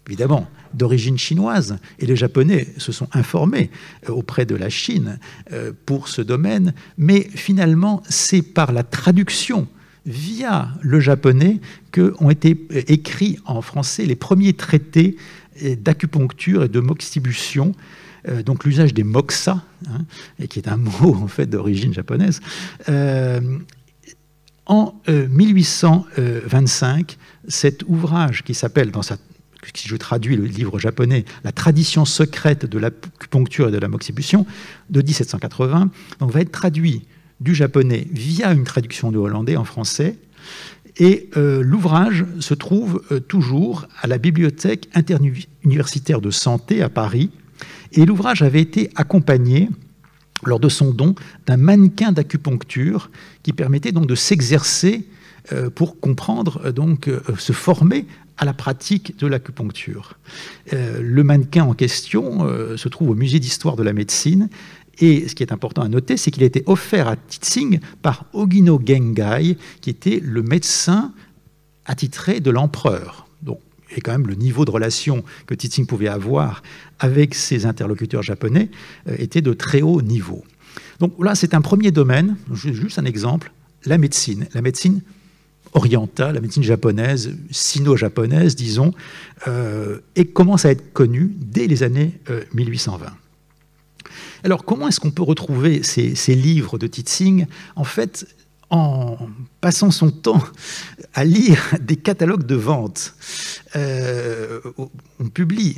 évidemment, d'origine chinoise, et les Japonais se sont informés auprès de la Chine pour ce domaine, mais finalement, c'est par la traduction via le japonais qu'ont été écrits en français les premiers traités d'acupuncture et de moxibution, donc l'usage des moxa, et qui est un mot en fait d'origine japonaise. En 1825, cet ouvrage qui s'appelle, si je traduis le livre japonais, « La tradition secrète de l'acupuncture et de la moxibution » de 1780, donc va être traduit du japonais via une traduction du hollandais en français. Et l'ouvrage se trouve toujours à la bibliothèque interuniversitaire de santé à Paris. Et l'ouvrage avait été accompagné, lors de son don, d'un mannequin d'acupuncture qui permettait donc de s'exercer pour comprendre, donc se former à la pratique de l'acupuncture. Le mannequin en question se trouve au musée d'histoire de la médecine. Et ce qui est important à noter, c'est qu'il a été offert à Tizing par Ogino Gengai, qui était le médecin attitré de l'empereur. Donc, et quand même, le niveau de relation que Tizing pouvait avoir avec ses interlocuteurs japonais était de très haut niveau. Donc là, c'est un premier domaine, juste un exemple, la médecine orientale, la médecine japonaise, sino-japonaise, disons, et commence à être connue dès les années 1820. Alors, comment est-ce qu'on peut retrouver ces livres de Tizing? En fait, en passant son temps à lire des catalogues de vente. On publie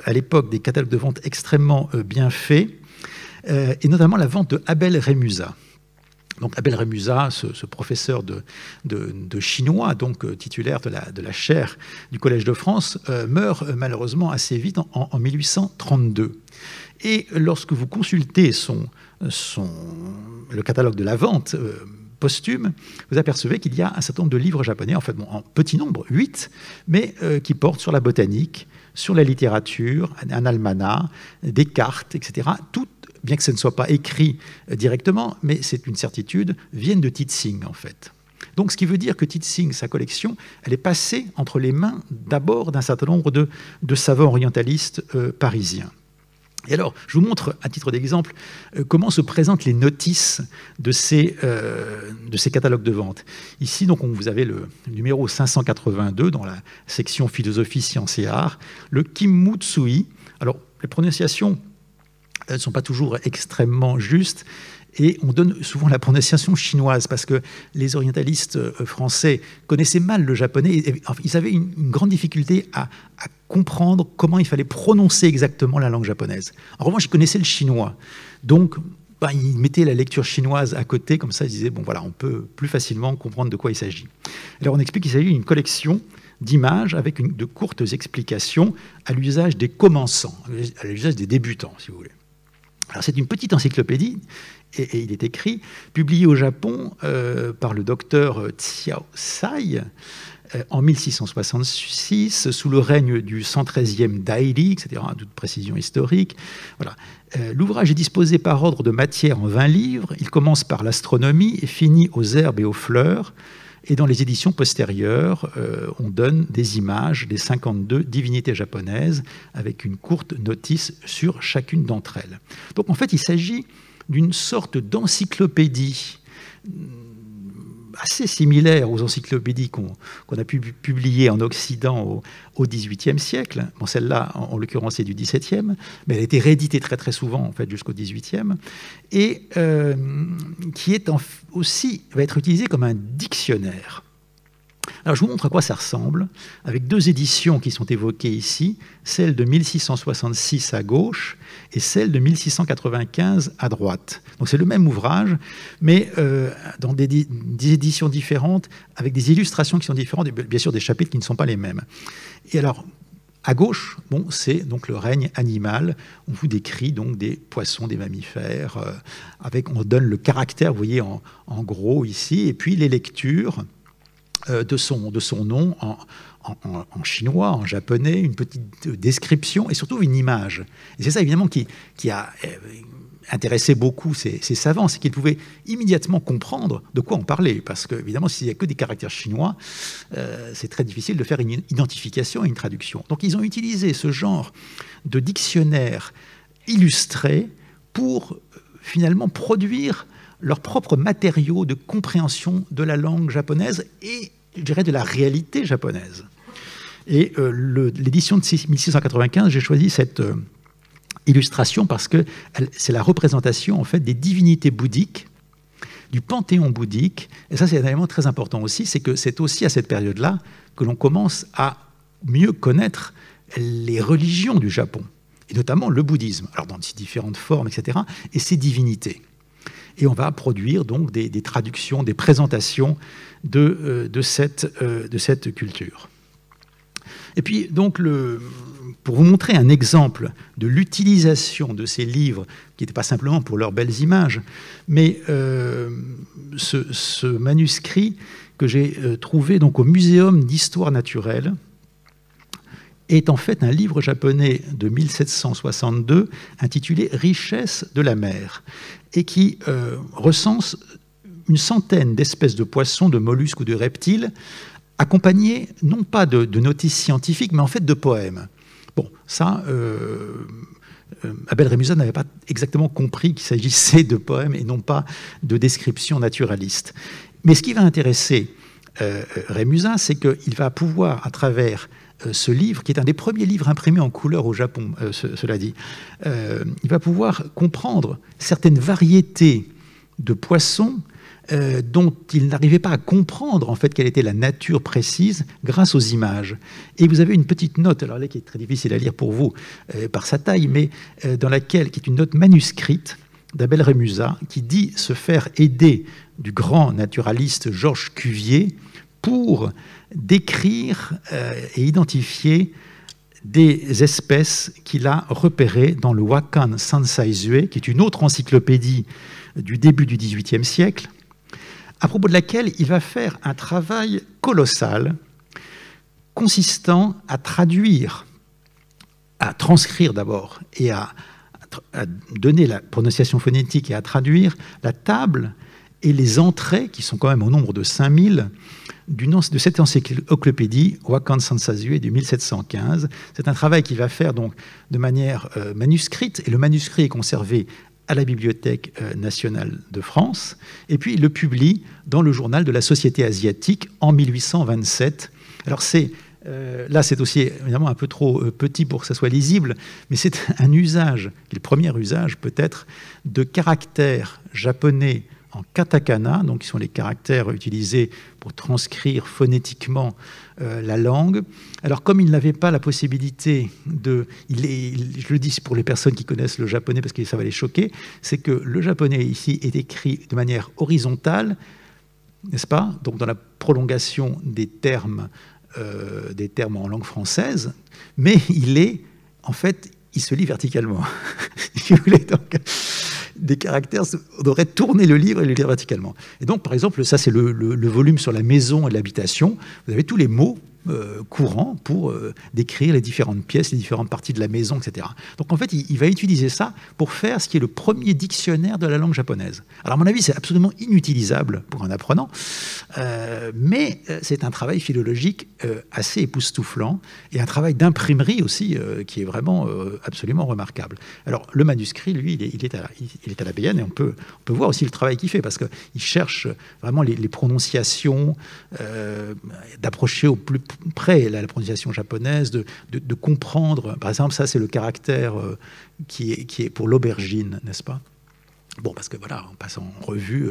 à l'époque des catalogues de vente extrêmement bien faits, et notamment la vente de Abel Rémusat. Donc Abel Rémusat, ce professeur de chinois, donc titulaire de la chaire du Collège de France, meurt malheureusement assez vite en 1832. Et lorsque vous consultez le catalogue de la vente posthume, vous apercevez qu'il y a un certain nombre de livres japonais, en fait, bon, en petit nombre, 8, mais qui portent sur la botanique, sur la littérature, un almanach, des cartes, etc. Toutes, bien que ce ne soit pas écrit directement, mais c'est une certitude, viennent de Tizing, en fait. Donc, ce qui veut dire que Tizing, sa collection, elle est passée entre les mains d'abord d'un certain nombre de savants orientalistes parisiens. Et alors, je vous montre, à titre d'exemple, comment se présentent les notices de ces catalogues de vente. Ici, donc, vous avez le numéro 582 dans la section philosophie, sciences et arts, le Kimmutsui. Alors, les prononciations ne sont pas toujours extrêmement justes, et on donne souvent la prononciation chinoise parce que les orientalistes français connaissaient mal le japonais. Et ils avaient une grande difficulté à comprendre comment il fallait prononcer exactement la langue japonaise. En revanche, ils connaissaient le chinois. Donc, ils mettaient la lecture chinoise à côté. Comme ça, ils disaient, bon voilà, on peut plus facilement comprendre de quoi il s'agit. Alors, on explique qu'il s'agit d'une collection d'images avec de courtes explications à l'usage des commençants, à l'usage des débutants, si vous voulez. Alors, c'est une petite encyclopédie, et il est écrit, publié au Japon par le docteur Xiao Sai en 1666, sous le règne du 113e Dairi, etc., à toute précision historique. Voilà. L'ouvrage est disposé par ordre de matière en 20 livres. Il commence par l'astronomie et finit aux herbes et aux fleurs. Et dans les éditions postérieures, on donne des images des 52 divinités japonaises avec une courte notice sur chacune d'entre elles. Donc en fait, il s'agit d'une sorte d'encyclopédie assez similaire aux encyclopédies qu'on a pu publier en Occident au XVIIIe siècle. Bon, celle-là, en l'occurrence, est du XVIIe, mais elle a été rééditée très très souvent en fait, jusqu'au XVIIIe, et qui est aussi, va être utilisée comme un dictionnaire. Alors, je vous montre à quoi ça ressemble, avec deux éditions qui sont évoquées ici, celle de 1666 à gauche et celle de 1695 à droite. Donc c'est le même ouvrage, mais dans des éditions différentes, avec des illustrations qui sont différentes, et bien sûr des chapitres qui ne sont pas les mêmes. Et alors, à gauche, bon, c'est donc le règne animal. On vous décrit donc des poissons, des mammifères, on donne le caractère, vous voyez, en gros ici, et puis les lectures de son nom en chinois, en japonais, une petite description et surtout une image. Et c'est ça évidemment qui a intéressé beaucoup ces savants, c'est qu'ils pouvaient immédiatement comprendre de quoi on parlait, parce que évidemment s'il n'y a que des caractères chinois, c'est très difficile de faire une identification et une traduction. Donc ils ont utilisé ce genre de dictionnaire illustré pour finalement produire leurs propres matériaux de compréhension de la langue japonaise et, je dirais, de la réalité japonaise. Et l'édition de 1695, j'ai choisi cette illustration parce que c'est la représentation en fait des divinités bouddhiques, du panthéon bouddhique. Et ça, c'est un élément très important aussi, c'est que c'est aussi à cette période-là que l'on commence à mieux connaître les religions du Japon, et notamment le bouddhisme, alors dans différentes formes, etc., et ses divinités. Et on va produire donc des traductions, des présentations de cette culture. Et puis, donc, pour vous montrer un exemple de l'utilisation de ces livres, qui n'étaient pas simplement pour leurs belles images, mais ce manuscrit que j'ai trouvé donc, au Muséum d'histoire naturelle est en fait un livre japonais de 1762 intitulé « Richesse de la mer » et qui recense une centaine d'espèces de poissons, de mollusques ou de reptiles, accompagnés non pas de notices scientifiques, mais en fait de poèmes. Bon, ça, Abel Rémusat n'avait pas exactement compris qu'il s'agissait de poèmes et non pas de descriptions naturalistes. Mais ce qui va intéresser Rémusat, c'est qu'il va pouvoir, à travers ce livre, qui est un des premiers livres imprimés en couleur au Japon, cela dit, il va pouvoir comprendre certaines variétés de poissons dont il n'arrivait pas à comprendre en fait quelle était la nature précise grâce aux images. Et vous avez une petite note, alors là qui est très difficile à lire pour vous par sa taille, mais dans laquelle, qui est une note manuscrite d'Abel Rémusat, qui dit se faire aider du grand naturaliste Georges Cuvier pour décrire et identifier des espèces qu'il a repérées dans le Wakan Sansaizue, qui est une autre encyclopédie du début du XVIIIe siècle, à propos de laquelle il va faire un travail colossal consistant à traduire, à transcrire d'abord et à donner la prononciation phonétique et à traduire la table et les entrées, qui sont quand même au nombre de 5000, de cette encyclopédie Wakan Sansazue de 1715. C'est un travail qu'il va faire donc de manière manuscrite, et le manuscrit est conservé à la Bibliothèque nationale de France, et puis il le publie dans le journal de la Société asiatique en 1827. Alors là, c'est aussi évidemment un peu trop petit pour que ça soit lisible, mais c'est un usage, le premier usage peut-être, de caractères japonais en katakana, donc qui sont les caractères utilisés pour transcrire phonétiquement la langue. Alors comme il n'avait pas la possibilité de... je le dis pour les personnes qui connaissent le japonais parce que ça va les choquer, c'est que le japonais ici est écrit de manière horizontale, n'est-ce pas? Donc dans la prolongation des termes en langue française, mais il se lit verticalement. Si vous voulez, donc, des caractères, on devrait tourner le livre et le lire verticalement. Et donc, par exemple, ça c'est le volume sur la maison et l'habitation. Vous avez tous les mots courants pour décrire les différentes pièces, les différentes parties de la maison, etc. Donc en fait, il va utiliser ça pour faire ce qui est le premier dictionnaire de la langue japonaise. Alors à mon avis, c'est absolument inutilisable pour un apprenant, mais c'est un travail philologique assez époustouflant et un travail d'imprimerie aussi qui est vraiment absolument remarquable. Alors le manuscrit, lui, il est à la BN et on peut voir aussi le travail qu'il fait parce qu'il cherche vraiment les prononciations, d'approcher au plus près la prononciation japonaise, de comprendre. Par exemple, ça c'est le caractère qui est pour l'aubergine, n'est-ce pas? Bon, parce que voilà, en passant en revue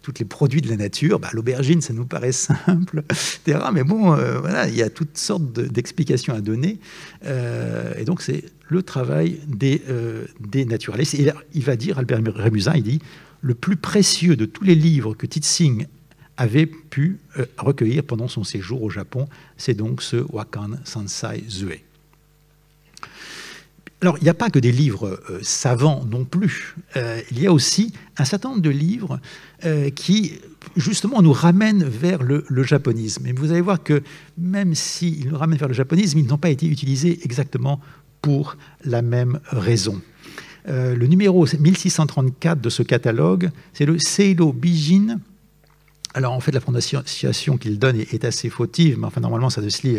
tous les produits de la nature, l'aubergine, ça nous paraît simple, etc. Mais bon, voilà, il y a toutes sortes d'explications à donner. Et donc, c'est le travail des naturalistes. Et il va dire, Albert Rémusat, il dit, le plus précieux de tous les livres que Titsing avait pu recueillir pendant son séjour au Japon, c'est donc ce Wakan Sansai-zue. Alors, il n'y a pas que des livres savants non plus. Il y a aussi un certain nombre de livres qui, justement, nous ramènent vers le japonisme. Et vous allez voir que même s'ils nous ramènent vers le japonisme, ils n'ont pas été utilisés exactement pour la même raison. Le numéro 1634 de ce catalogue, c'est le Seiro Bijin. Alors, en fait, la prononciation qu'il donne est assez fautive, mais enfin, normalement, ça se lit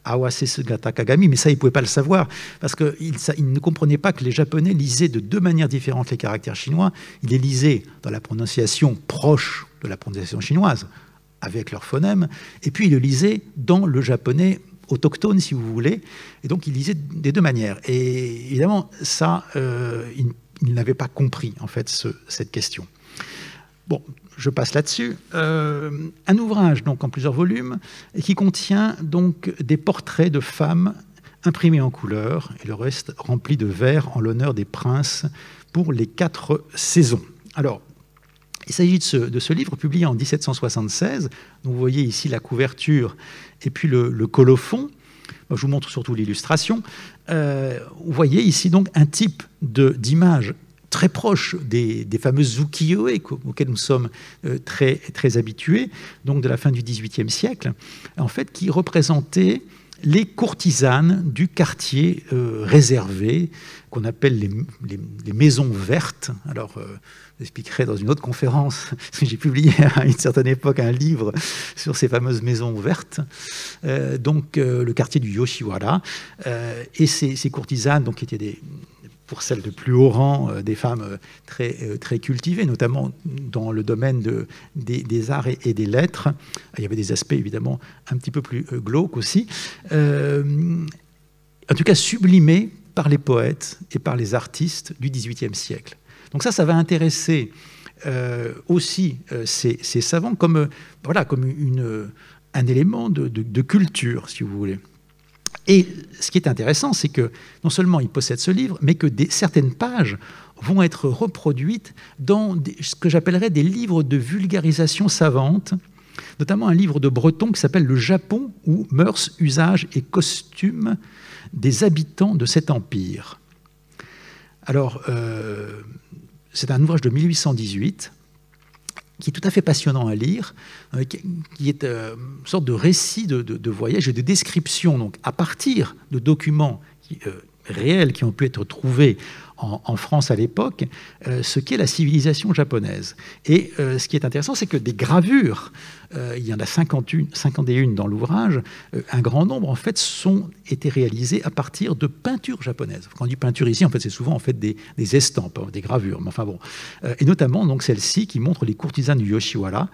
Awase Sugata Kagami, mais ça, il ne pouvait pas le savoir, parce qu'il ne comprenait pas que les Japonais lisaient de deux manières différentes les caractères chinois. Ils les lisaient dans la prononciation proche de la prononciation chinoise, avec leur phonème, et puis ils le lisaient dans le japonais autochtone, si vous voulez, et donc ils lisaient des deux manières. Et évidemment, ça, il n'avait pas compris, en fait, cette question. Bon, je passe là-dessus. Un ouvrage donc en plusieurs volumes et qui contient donc des portraits de femmes imprimés en couleur et le reste rempli de vers en l'honneur des princes pour les 4 saisons. Alors, il s'agit de ce livre publié en 1776. Donc, vous voyez ici la couverture et puis le colophon. Je vous montre surtout l'illustration. Vous voyez ici donc un type d'image très proche des fameuses ukiyo-e auxquelles nous sommes très, très habitués, donc de la fin du XVIIIe siècle, en fait, qui représentaient les courtisanes du quartier réservé, qu'on appelle les maisons vertes. Alors, j'expliquerai dans une autre conférence, parce que j'ai publié à une certaine époque un livre sur ces fameuses maisons vertes, donc le quartier du Yoshiwara, et ces courtisanes, donc, qui étaient pour celles de plus haut rang, des femmes très, très cultivées, notamment dans le domaine des arts et des lettres. Il y avait des aspects évidemment un petit peu plus glauques aussi. En tout cas sublimés par les poètes et par les artistes du XVIIIe siècle. Donc ça va intéresser aussi ces savants comme un élément de culture, si vous voulez. Et ce qui est intéressant, c'est que non seulement il possède ce livre, mais que certaines pages vont être reproduites dans ce que j'appellerais des livres de vulgarisation savante, notamment un livre de breton qui s'appelle « Le Japon ou mœurs, usages et costumes des habitants de cet empire ». Alors, c'est un ouvrage de 1818, qui est tout à fait passionnant à lire, qui est une sorte de récit de voyage et de description, donc à partir de documents réels qui ont pu être trouvés en France à l'époque ce qu'est la civilisation japonaise. Et ce qui est intéressant, c'est que des gravures, il y en a 51 dans l'ouvrage, un grand nombre en fait été réalisées à partir de peintures japonaises. Quand on dit peinture ici, en fait, c'est souvent en fait des estampes, des gravures. Mais enfin bon, et notamment donc celle-ci qui montre les courtisanes du Yoshiwara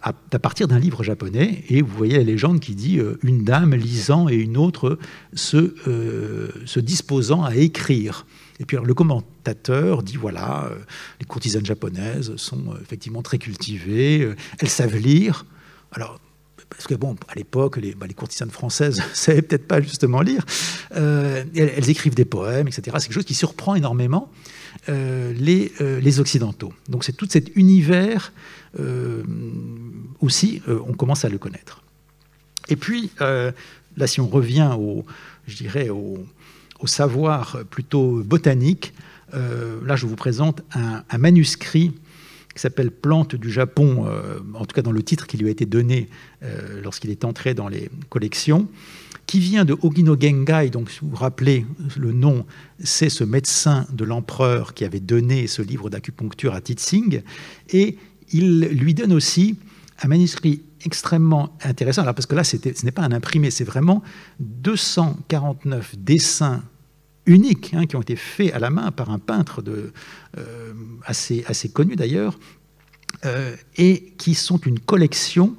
à partir d'un livre japonais. Et vous voyez la légende qui dit une dame lisant et une autre se disposant à écrire. Et puis alors, le commentateur dit voilà, les courtisanes japonaises sont effectivement très cultivées, elles savent lire. Alors, parce que bon, à l'époque, les courtisanes françaises ne savaient peut-être pas justement lire. Elles écrivent des poèmes, etc. C'est quelque chose qui surprend énormément les Occidentaux. Donc c'est tout cet univers aussi, on commence à le connaître. Et puis, là, si on revient au savoir plutôt botanique, là, je vous présente un manuscrit qui s'appelle « Plantes du Japon », en tout cas dans le titre qui lui a été donné lorsqu'il est entré dans les collections, qui vient de Ogino Gengai. Donc, si vous vous rappelez le nom, c'est ce médecin de l'empereur qui avait donné ce livre d'acupuncture à Titsing. Et il lui donne aussi un manuscrit extrêmement intéressant. Alors, parce que là, ce n'est pas un imprimé, c'est vraiment 249 dessins uniques qui ont été faits à la main par un peintre assez connu d'ailleurs, et qui sont une collection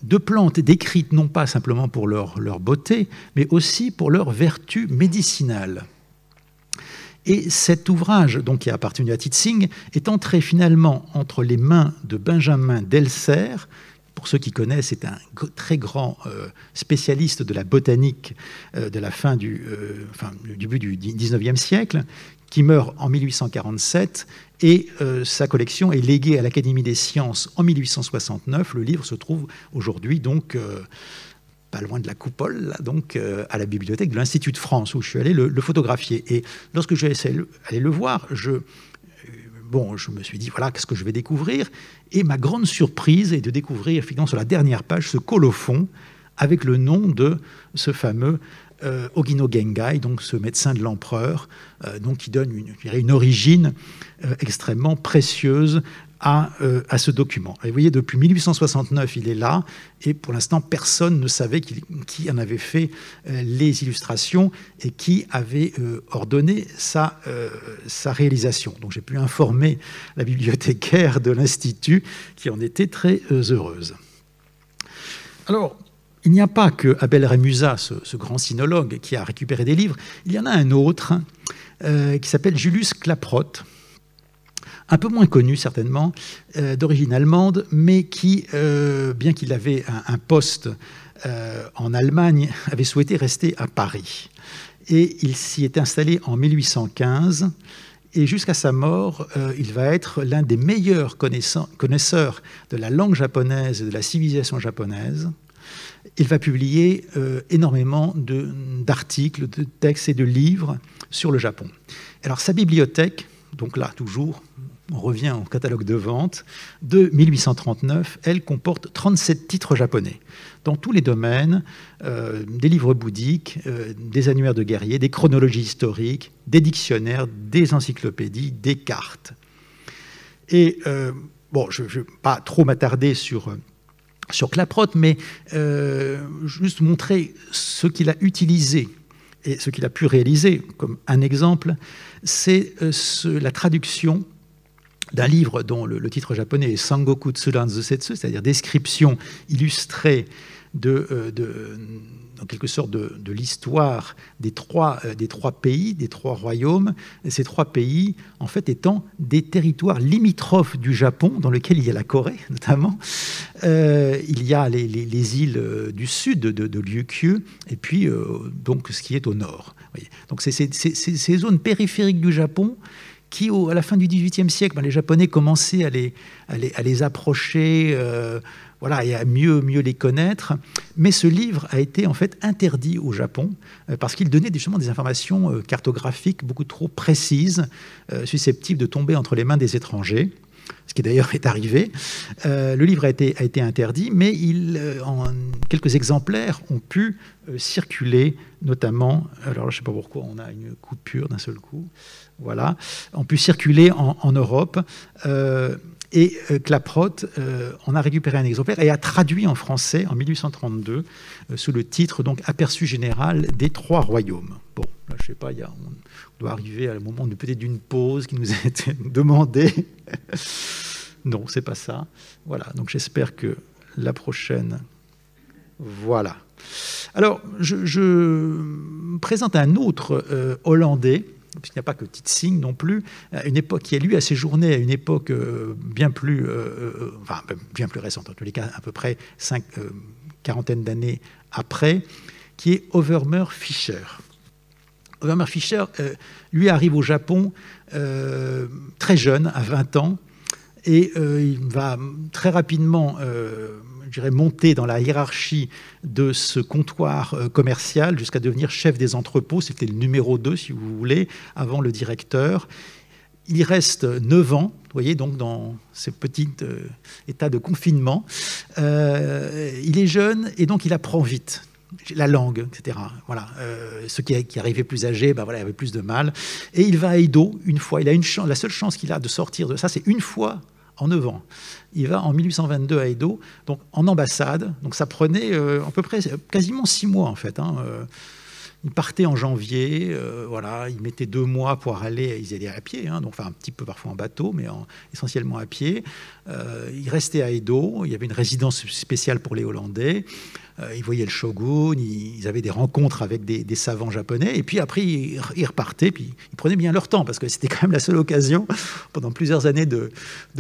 de plantes décrites non pas simplement pour leur beauté, mais aussi pour leur vertu médicinale. Et cet ouvrage, donc, qui a appartenu à Titsing, est entré finalement entre les mains de Benjamin Delcer. Pour ceux qui connaissent, c'est un très grand spécialiste de la botanique de la fin du début du XIXe siècle, qui meurt en 1847, et sa collection est léguée à l'Académie des sciences en 1869. Le livre se trouve aujourd'hui donc pas loin de la coupole, là, donc à la bibliothèque de l'Institut de France, où je suis allé le photographier. Et lorsque j'ai essayé d'aller le voir, je me suis dit, voilà, qu'est-ce que je vais découvrir? Et ma grande surprise est de découvrir, finalement, sur la dernière page, ce colophon avec le nom de ce fameux Ogino Gengai, donc ce médecin de l'empereur, donc qui donne une origine extrêmement précieuse à ce document. Et vous voyez, depuis 1869, il est là, et pour l'instant, personne ne savait qui en avait fait les illustrations et qui avait ordonné sa réalisation. Donc j'ai pu informer la bibliothécaire de l'Institut, qui en était très heureuse. Alors, il n'y a pas que Abel Rémusat, ce grand sinologue, qui a récupéré des livres. Il y en a un autre qui s'appelle Julius Klaproth, un peu moins connu certainement, d'origine allemande, mais qui, bien qu'il avait un poste en Allemagne, avait souhaité rester à Paris. Et il s'y est installé en 1815, et jusqu'à sa mort, il va être l'un des meilleurs connaisseurs de la langue japonaise et de la civilisation japonaise. Il va publier énormément d'articles, de textes et de livres sur le Japon. Alors sa bibliothèque, donc là toujours, on revient au catalogue de vente, de 1839, elle comporte 37 titres japonais, dans tous les domaines, des livres bouddhiques, des annuaires de guerriers, des chronologies historiques, des dictionnaires, des encyclopédies, des cartes. Et je ne vais pas trop m'attarder sur Klaproth, mais juste montrer ce qu'il a utilisé et ce qu'il a pu réaliser. Comme un exemple, c'est la traduction d'un livre dont le titre japonais est Sangoku Tsuran Zusetsu, c'est-à-dire description illustrée en quelque sorte de l'histoire des trois pays, des trois royaumes, et ces trois pays en fait étant des territoires limitrophes du Japon, dans lesquels il y a la Corée notamment, il y a les îles du sud de Ryukyu, et puis donc ce qui est au nord. Donc c'est ces zones périphériques du Japon qui, à la fin du XVIIIe siècle, les Japonais commençaient à les approcher, et à mieux les connaître. Mais ce livre a été en fait interdit au Japon parce qu'il donnait justement des informations cartographiques beaucoup trop précises, susceptibles de tomber entre les mains des étrangers. ce qui d'ailleurs est arrivé. Le livre a été interdit, mais quelques exemplaires ont pu circuler, notamment, alors je ne sais pas pourquoi on a une coupure d'un seul coup, voilà, ont pu circuler en Europe. Et Klaproth en a récupéré un exemplaire et a traduit en français en 1832 sous le titre donc Aperçu général des trois royaumes. Bon, là, je ne sais pas, on doit arriver à un moment peut-être d'une pause qui nous a été demandée. Non, c'est pas ça. Voilà, donc j'espère que la prochaine. Voilà. Alors, je présente un autre Hollandais. Il n'y a pas que Titsing non plus, une époque qui a lui a séjourné à une époque bien plus récente, en tous les cas à peu près quarantaine d'années après, qui est Overmer Fischer. Overmer Fischer, lui arrive au Japon très jeune, à 20 ans, et il va très rapidement monter dans la hiérarchie de ce comptoir commercial jusqu'à devenir chef des entrepôts. C'était le numéro 2, si vous voulez, avant le directeur. Il y reste 9 ans, vous voyez, donc dans ce petit état de confinement. Il est jeune et donc il apprend vite la langue, etc. Voilà. Ceux qui arrivaient plus âgés, avaient plus de mal. Et il va à Edo une fois. Il a la seule chance qu'il a de sortir de ça, c'est une fois en 9 ans. Il va en 1822 à Edo, donc en ambassade. Donc ça prenait à peu près quasiment 6 mois en fait. Il partait en janvier, il mettait 2 mois pour aller, ils allaient à pied, donc un petit peu parfois en bateau, mais essentiellement à pied. Il restait à Edo, il y avait une résidence spéciale pour les Hollandais. Ils voyaient le shogun, ils avaient des rencontres avec des savants japonais, et puis après ils repartaient, puis ils prenaient bien leur temps, parce que c'était quand même la seule occasion pendant plusieurs années de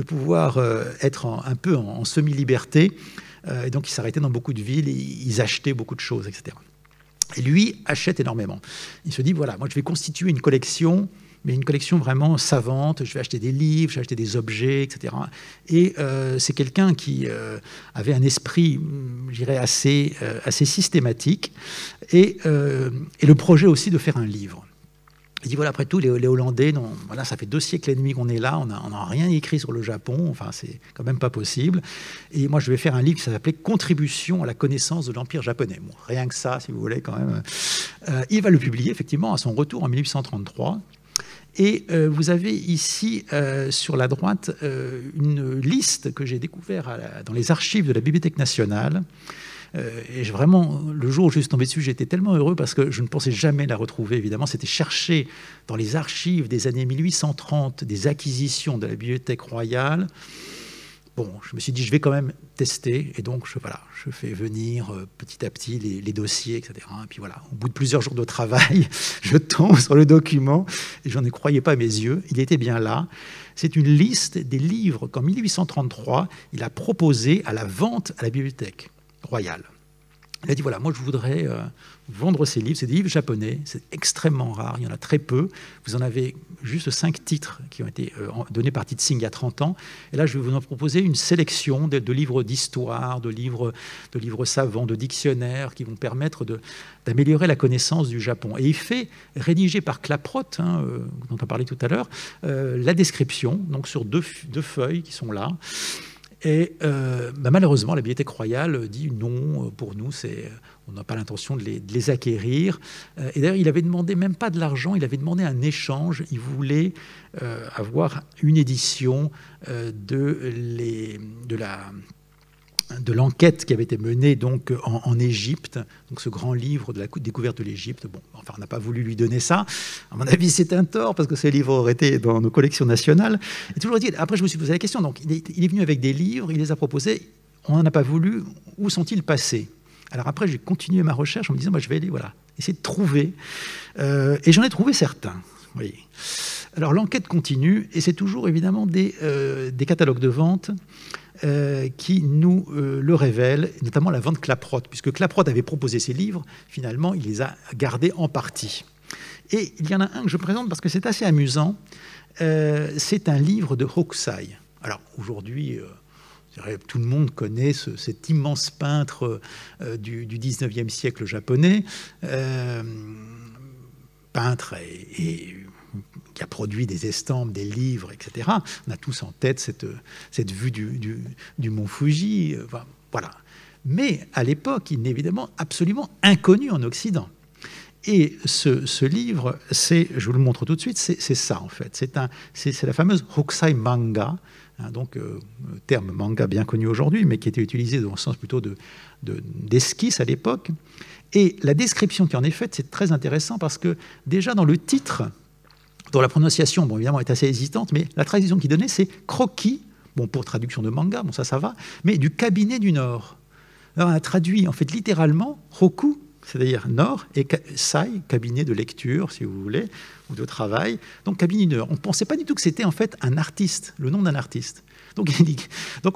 pouvoir être un peu en semi-liberté. Et donc ils s'arrêtaient dans beaucoup de villes, ils achetaient beaucoup de choses, etc. Et lui achète énormément. Il se dit, voilà, moi je vais constituer une collection, mais une collection vraiment savante. Je vais acheter des livres, je vais acheter des objets, etc. Et c'est quelqu'un qui avait un esprit, je dirais, assez systématique. Et le projet aussi de faire un livre. Il dit, voilà, après tout, les Hollandais, ça fait 2 siècles et demi qu'on est là, on n'a rien écrit sur le Japon, enfin, c'est quand même pas possible. Et moi, je vais faire un livre qui s'appelait « Contribution à la connaissance de l'Empire japonais ». Bon, rien que ça, si vous voulez, quand même. Il va le publier, effectivement, à son retour en 1833. Et vous avez ici, sur la droite, une liste que j'ai découverte dans les archives de la Bibliothèque nationale. Et vraiment, le jour où je suis tombé dessus, j'étais tellement heureux parce que je ne pensais jamais la retrouver, évidemment. C'était cherché dans les archives des années 1830, des acquisitions de la Bibliothèque royale. Bon, je me suis dit, je vais quand même tester. Et donc, je fais venir petit à petit les dossiers, etc. Et puis voilà, au bout de plusieurs jours de travail, je tombe sur le document et je n'en croyais pas mes yeux. Il était bien là. C'est une liste des livres qu'en 1833, il a proposé à la vente à la Bibliothèque royale. Il a dit, voilà, moi je voudrais vendre ces livres. C'est des livres japonais, c'est extrêmement rare, il y en a très peu. Vous en avez juste 5 titres qui ont été donnés par Titsing il y a 30 ans. Et là, je vais vous en proposer une sélection de livres d'histoire, de livres savants, de dictionnaires qui vont permettre d'améliorer la connaissance du Japon. Et il fait, rédigé par Klaproth, dont on parlait tout à l'heure, la description, donc sur deux feuilles qui sont là. Et malheureusement, la Bibliothèque royale dit non, pour nous, on n'a pas l'intention de les acquérir. Et d'ailleurs, il avait demandé même pas de l'argent, il avait demandé un échange. Il voulait avoir une édition de l'enquête qui avait été menée donc en Égypte, donc ce grand livre de la découverte de l'Égypte. Bon, enfin, on n'a pas voulu lui donner ça. À mon avis, c'est un tort parce que ce livre aurait été dans nos collections nationales. Et toujours dit. Après, je me suis posé la question. Donc, il est venu avec des livres, il les a proposés. On n'en a pas voulu. Où sont-ils passés? Alors après, j'ai continué ma recherche en me disant, je vais aller essayer de trouver. Et j'en ai trouvé certains. Vous voyez. Alors l'enquête continue et c'est toujours évidemment des catalogues de vente. Qui nous le révèle, notamment la vente Klaproth, puisque Klaproth avait proposé ses livres, finalement, il les a gardés en partie. Et il y en a un que je présente parce que c'est assez amusant. C'est un livre de Hokusai. Alors, aujourd'hui, tout le monde connaît cet immense peintre du 19e siècle japonais, peintre qui a produit des estampes, des livres, etc. On a tous en tête cette vue du mont Fuji. Voilà. Mais à l'époque, il n'est évidemment absolument inconnu en Occident. Et ce livre, je vous le montre tout de suite, c'est ça en fait. C'est la fameuse Hokusai manga, hein, donc terme manga bien connu aujourd'hui, mais qui était utilisé dans le sens plutôt d'esquisse à l'époque. Et la description qui en est faite, c'est très intéressant parce que déjà dans le titre, dont la prononciation, bon, évidemment, est assez hésitante, mais la traduction qui donnait, c'est croquis, bon, pour traduction de manga, bon, ça va, mais du cabinet du Nord. Alors, on a traduit, en fait, littéralement, Roku, c'est-à-dire Nord, et Sai, cabinet de lecture, si vous voulez, ou de travail, donc cabinet du Nord. On ne pensait pas du tout que c'était, en fait, un artiste, le nom d'un artiste. Donc,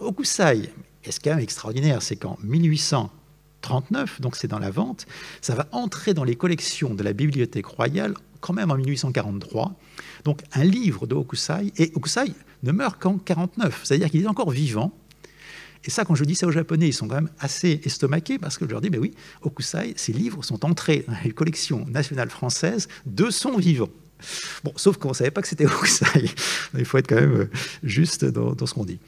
Hokusai, et ce qui est quand même extraordinaire, c'est qu'en 1839, donc c'est dans la vente, ça va entrer dans les collections de la Bibliothèque royale quand même en 1843. Donc un livre de Hokusai, et Hokusai ne meurt qu'en 1949, c'est-à-dire qu'il est encore vivant. Et ça, quand je dis ça aux Japonais, ils sont quand même assez estomaqués parce que je leur dis, mais oui, Hokusai, ses livres sont entrés dans les collections nationales françaises de son vivant. Bon, sauf qu'on ne savait pas que c'était Hokusai. Il faut être quand même juste dans ce qu'on dit.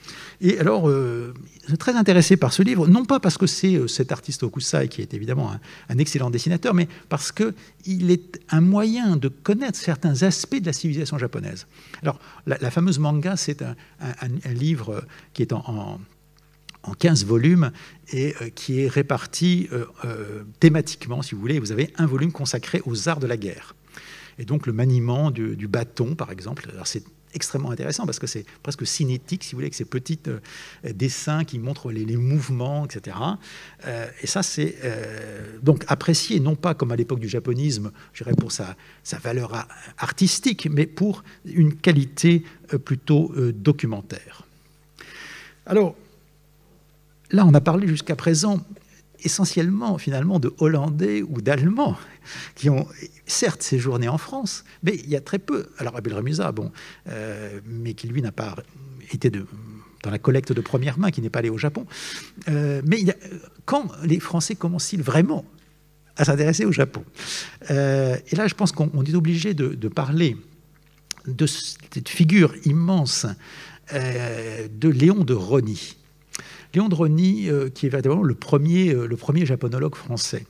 Et alors, je suis très intéressé par ce livre, non pas parce que c'est cet artiste Hokusai qui est évidemment un excellent dessinateur, mais parce qu'il est un moyen de connaître certains aspects de la civilisation japonaise. Alors, la fameuse manga, c'est un livre qui est en 15 volumes et qui est réparti thématiquement, si vous voulez. Vous avez un volume consacré aux arts de la guerre. Et donc le maniement du bâton, par exemple, c'est extrêmement intéressant parce que c'est presque cinétique, si vous voulez, avec ces petits dessins qui montrent les mouvements, etc. Et ça, c'est donc apprécié, non pas comme à l'époque du japonisme, je dirais pour sa valeur artistique, mais pour une qualité plutôt documentaire. Alors, là, on a parlé jusqu'à présent essentiellement, finalement, de Hollandais ou d'Allemands qui ont, certes, séjourné en France, mais il y a très peu. Alors, Abel Ramusa, bon, mais qui, lui, n'a pas été dans la collecte de première main, qui n'est pas allé au Japon. Mais quand les Français commencent-ils vraiment à s'intéresser au Japon? Et là, je pense qu'on est obligé de parler de cette figure immense de Léon de Rosny. Léon de Rosny, qui est véritablement le premier japonologue français.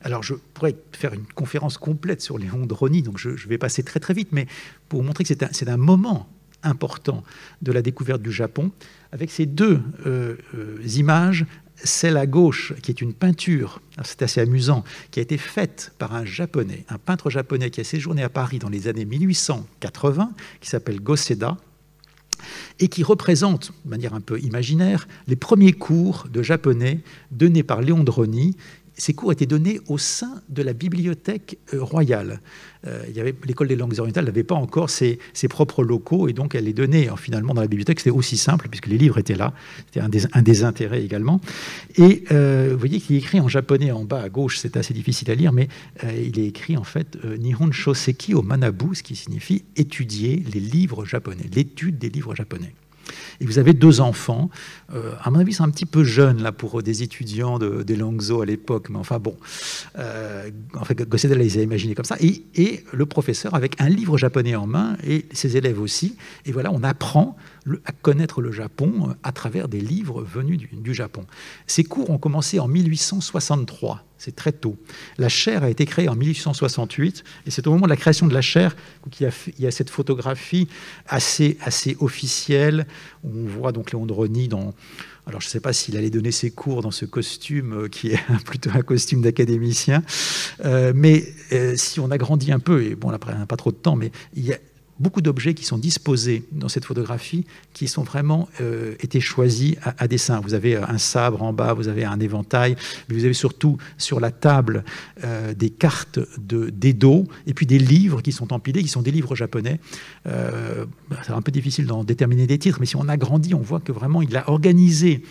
Alors, je pourrais faire une conférence complète sur Léon de Rosny, donc je vais passer très très vite, mais pour vous montrer que c'est un moment important de la découverte du Japon, avec ces deux images, celle à gauche, qui est une peinture, c'est assez amusant, qui a été faite par un peintre japonais qui a séjourné à Paris dans les années 1880, qui s'appelle Goseda, et qui représente, de manière un peu imaginaire, les premiers cours de japonais donnés par Léon de Rosny. Ces cours étaient donnés au sein de la bibliothèque royale. L'école des langues orientales n'avait pas encore ses propres locaux, et donc elle les donnait finalement dans la bibliothèque. C'était aussi simple, puisque les livres étaient là. C'était un des intérêts également. Et vous voyez qu'il est écrit en japonais en bas à gauche, c'est assez difficile à lire, mais il est écrit en fait « Nihon Shoseki o Manabu », ce qui signifie « étudier les livres japonais », l'étude des livres japonais. Et vous avez deux enfants. À mon avis, c'est un petit peu jeune là, pour des étudiants des Langzhou à l'époque. Mais enfin bon, en fait, Goseda les a imaginés comme ça. Et le professeur avec un livre japonais en main et ses élèves aussi. Et voilà, on apprend à connaître le Japon à travers des livres venus du Japon. Ces cours ont commencé en 1863. C'est très tôt. La chaire a été créée en 1868, et c'est au moment de la création de la chaire qu'il y a cette photographie assez officielle, où on voit donc Léon de Rosny alors je ne sais pas s'il allait donner ses cours dans ce costume qui est plutôt un costume d'académicien, mais si on agrandit un peu, et bon, après on n'a pas trop de temps, mais il y a beaucoup d'objets qui sont disposés dans cette photographie qui sont vraiment été choisis à dessein. Vous avez un sabre en bas, vous avez un éventail, mais vous avez surtout sur la table des cartes d'Edo et puis des livres qui sont empilés, qui sont des livres japonais. C'est un peu difficile d'en déterminer des titres, mais si on agrandit, on voit que vraiment il a organisé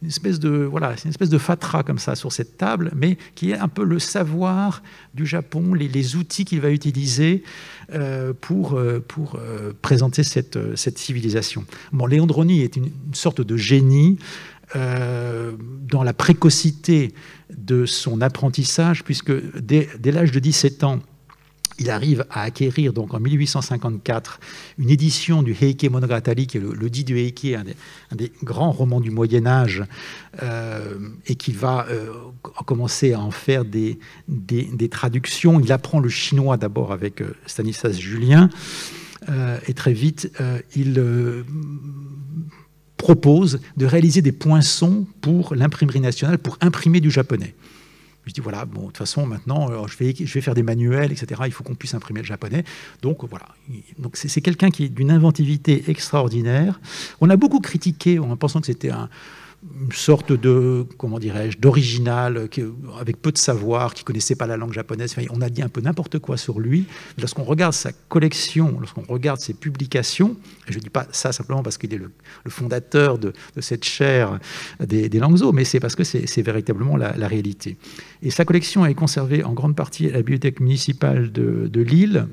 une espèce de fatras comme ça sur cette table, mais qui est un peu le savoir du Japon, les outils qu'il va utiliser pour présenter cette civilisation. Bon, Léon de Rosny est une sorte de génie dans la précocité de son apprentissage, puisque dès l'âge de 17 ans, il arrive à acquérir donc en 1854 une édition du Heike Monogatari, qui est le dit du Heike, un des grands romans du Moyen-Âge, et qui va commencer à en faire des traductions. Il apprend le chinois d'abord avec Stanislas Julien, et très vite, il propose de réaliser des poinçons pour l'imprimerie nationale, pour imprimer du japonais. Je dis voilà, bon, de toute façon, maintenant, je vais faire des manuels, etc. Il faut qu'on puisse imprimer le japonais. Donc voilà. Donc c'est quelqu'un qui est d'une inventivité extraordinaire. On a beaucoup critiqué en pensant que c'était une sorte de, comment dirais-je, d'original, avec peu de savoir, qui ne connaissait pas la langue japonaise. Enfin, on a dit un peu n'importe quoi sur lui. Lorsqu'on regarde sa collection, lorsqu'on regarde ses publications, et je ne dis pas ça simplement parce qu'il est le fondateur de cette chaire des Langso, mais c'est parce que c'est véritablement la réalité. Et sa collection est conservée en grande partie à la bibliothèque municipale de Lille.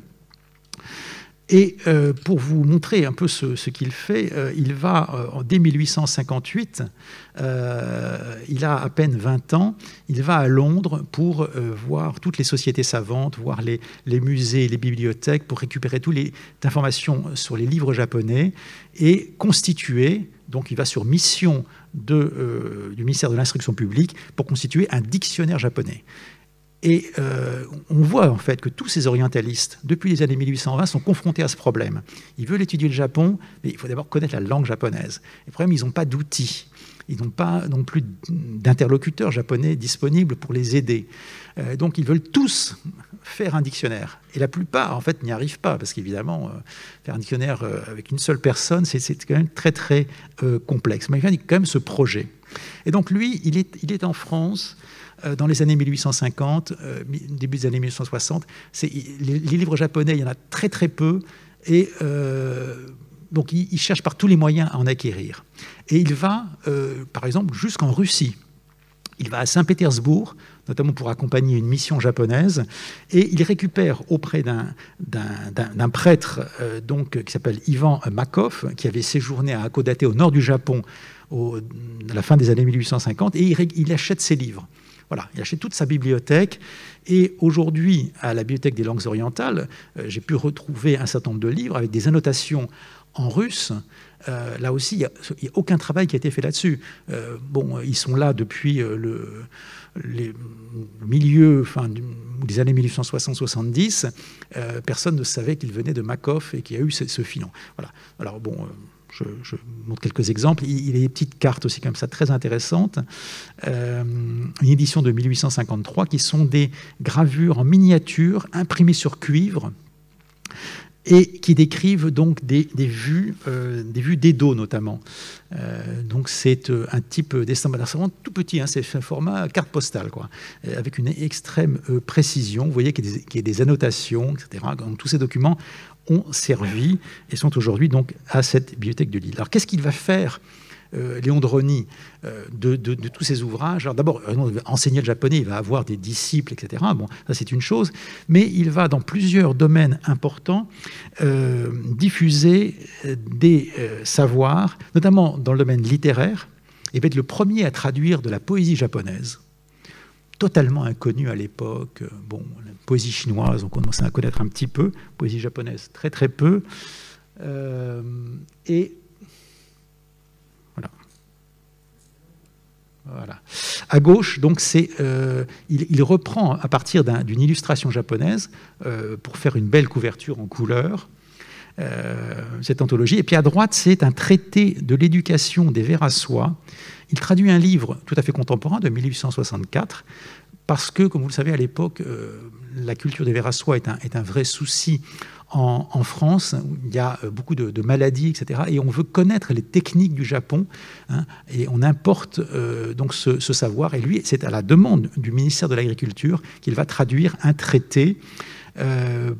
Et pour vous montrer un peu ce qu'il fait, il va, dès 1858, il a à peine 20 ans, il va à Londres pour voir toutes les sociétés savantes, voir les musées, les bibliothèques, pour récupérer toutes les informations sur les livres japonais et constituer, donc il va sur mission du ministère de l'Instruction publique, pour constituer un dictionnaire japonais. Et on voit en fait que tous ces orientalistes, depuis les années 1820, sont confrontés à ce problème. Ils veulent étudier le Japon, mais il faut d'abord connaître la langue japonaise. Le problème, ils n'ont pas d'outils. Ils n'ont pas non plus d'interlocuteurs japonais disponibles pour les aider. Donc ils veulent tous faire un dictionnaire. Et la plupart, en fait, n'y arrivent pas, parce qu'évidemment, faire un dictionnaire avec une seule personne, c'est quand même très, très complexe. Mais il y a quand même ce projet. Et donc lui, il est en France dans les années 1850, début des années 1860. Les livres japonais, il y en a très, très peu. Et donc, il cherche par tous les moyens à en acquérir. Et il va, par exemple, jusqu'en Russie. Il va à Saint-Pétersbourg, notamment pour accompagner une mission japonaise, et il récupère auprès d'un prêtre qui s'appelle Ivan Makov, qui avait séjourné à Hakodate, au nord du Japon, à la fin des années 1850, et il achète ses livres. Voilà, il achète toute sa bibliothèque. Et aujourd'hui, à la Bibliothèque des langues orientales, j'ai pu retrouver un certain nombre de livres avec des annotations en russe. Là aussi, il n'y a aucun travail qui a été fait là-dessus. Ils sont là depuis le milieu des années 1860-70. Personne ne savait qu'il venait de Makov et qu'il y a eu ce filon. Voilà. Alors bon... Je montre quelques exemples. Il y a des petites cartes aussi comme ça très intéressantes. Une édition de 1853 qui sont des gravures en miniature imprimées sur cuivre et qui décrivent donc des vues d'Edo notamment. Donc c'est un type dessin, c'est vraiment tout petit, hein, c'est un format carte postale, quoi, avec une extrême précision. Vous voyez qu'il y a des annotations, etc. Donc, tous ces documents ont servi et sont aujourd'hui donc à cette bibliothèque de Lille. Alors qu'est-ce qu'il va faire Léon Drony de tous ces ouvrages? Alors d'abord, il va enseigner le japonais, il va avoir des disciples, etc. Bon, ça c'est une chose, mais il va dans plusieurs domaines importants diffuser des savoirs, notamment dans le domaine littéraire, et va être le premier à traduire de la poésie japonaise, totalement inconnue à l'époque. Bon, la poésie chinoise, on commençait à connaître un petit peu, poésie japonaise très très peu, et voilà. À gauche, donc, il reprend à partir d'une illustration japonaise pour faire une belle couverture en couleur, cette anthologie. Et puis à droite, c'est un traité de l'éducation des vers à soie. Il traduit un livre tout à fait contemporain de 1864, parce que, comme vous le savez, à l'époque, la culture des vers à soie est un vrai souci en France, où il y a beaucoup de maladies, etc. Et on veut connaître les techniques du Japon, hein, et on importe donc ce savoir. Et lui, c'est à la demande du ministère de l'Agriculture qu'il va traduire un traité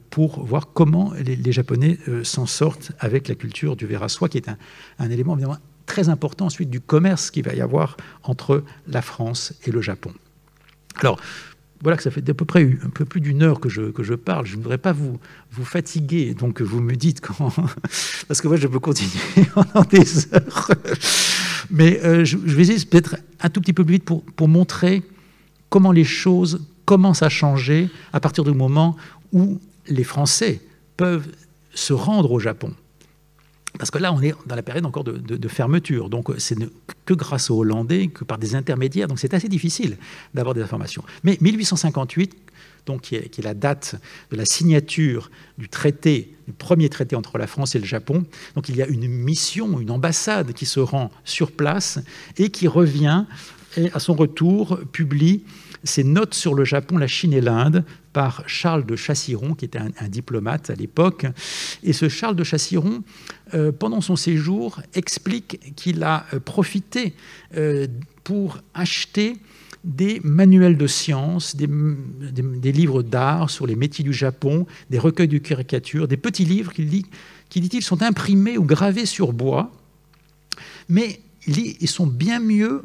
pour voir comment les Japonais s'en sortent avec la culture du ver à soie, qui est un élément évidemment très important ensuite du commerce qu'il va y avoir entre la France et le Japon. Alors, voilà que ça fait à peu près un peu plus d'une heure que je parle. Je ne voudrais pas vous fatiguer, donc vous me dites quand... Parce que moi, je peux continuer pendant des heures. Mais je vais essayer peut-être un tout petit peu plus vite pour montrer comment les choses commencent à changer à partir du moment où les Français peuvent se rendre au Japon. Parce que là, on est dans la période encore de fermeture. Donc, c'est que grâce aux Hollandais, que par des intermédiaires. Donc, c'est assez difficile d'avoir des informations. Mais 1858, donc, qui est la date de la signature du premier traité entre la France et le Japon. Donc, il y a une mission, une ambassade qui se rend sur place et qui revient et, à son retour, publie ses notes sur le Japon, la Chine et l'Inde par Charles de Chassiron, qui était un diplomate à l'époque. Et ce Charles de Chassiron, pendant son séjour, explique qu'il a profité pour acheter des manuels de sciences, des livres d'art sur les métiers du Japon, des recueils de caricatures, des petits livres qui, dit-il, sont imprimés ou gravés sur bois, mais ils sont bien mieux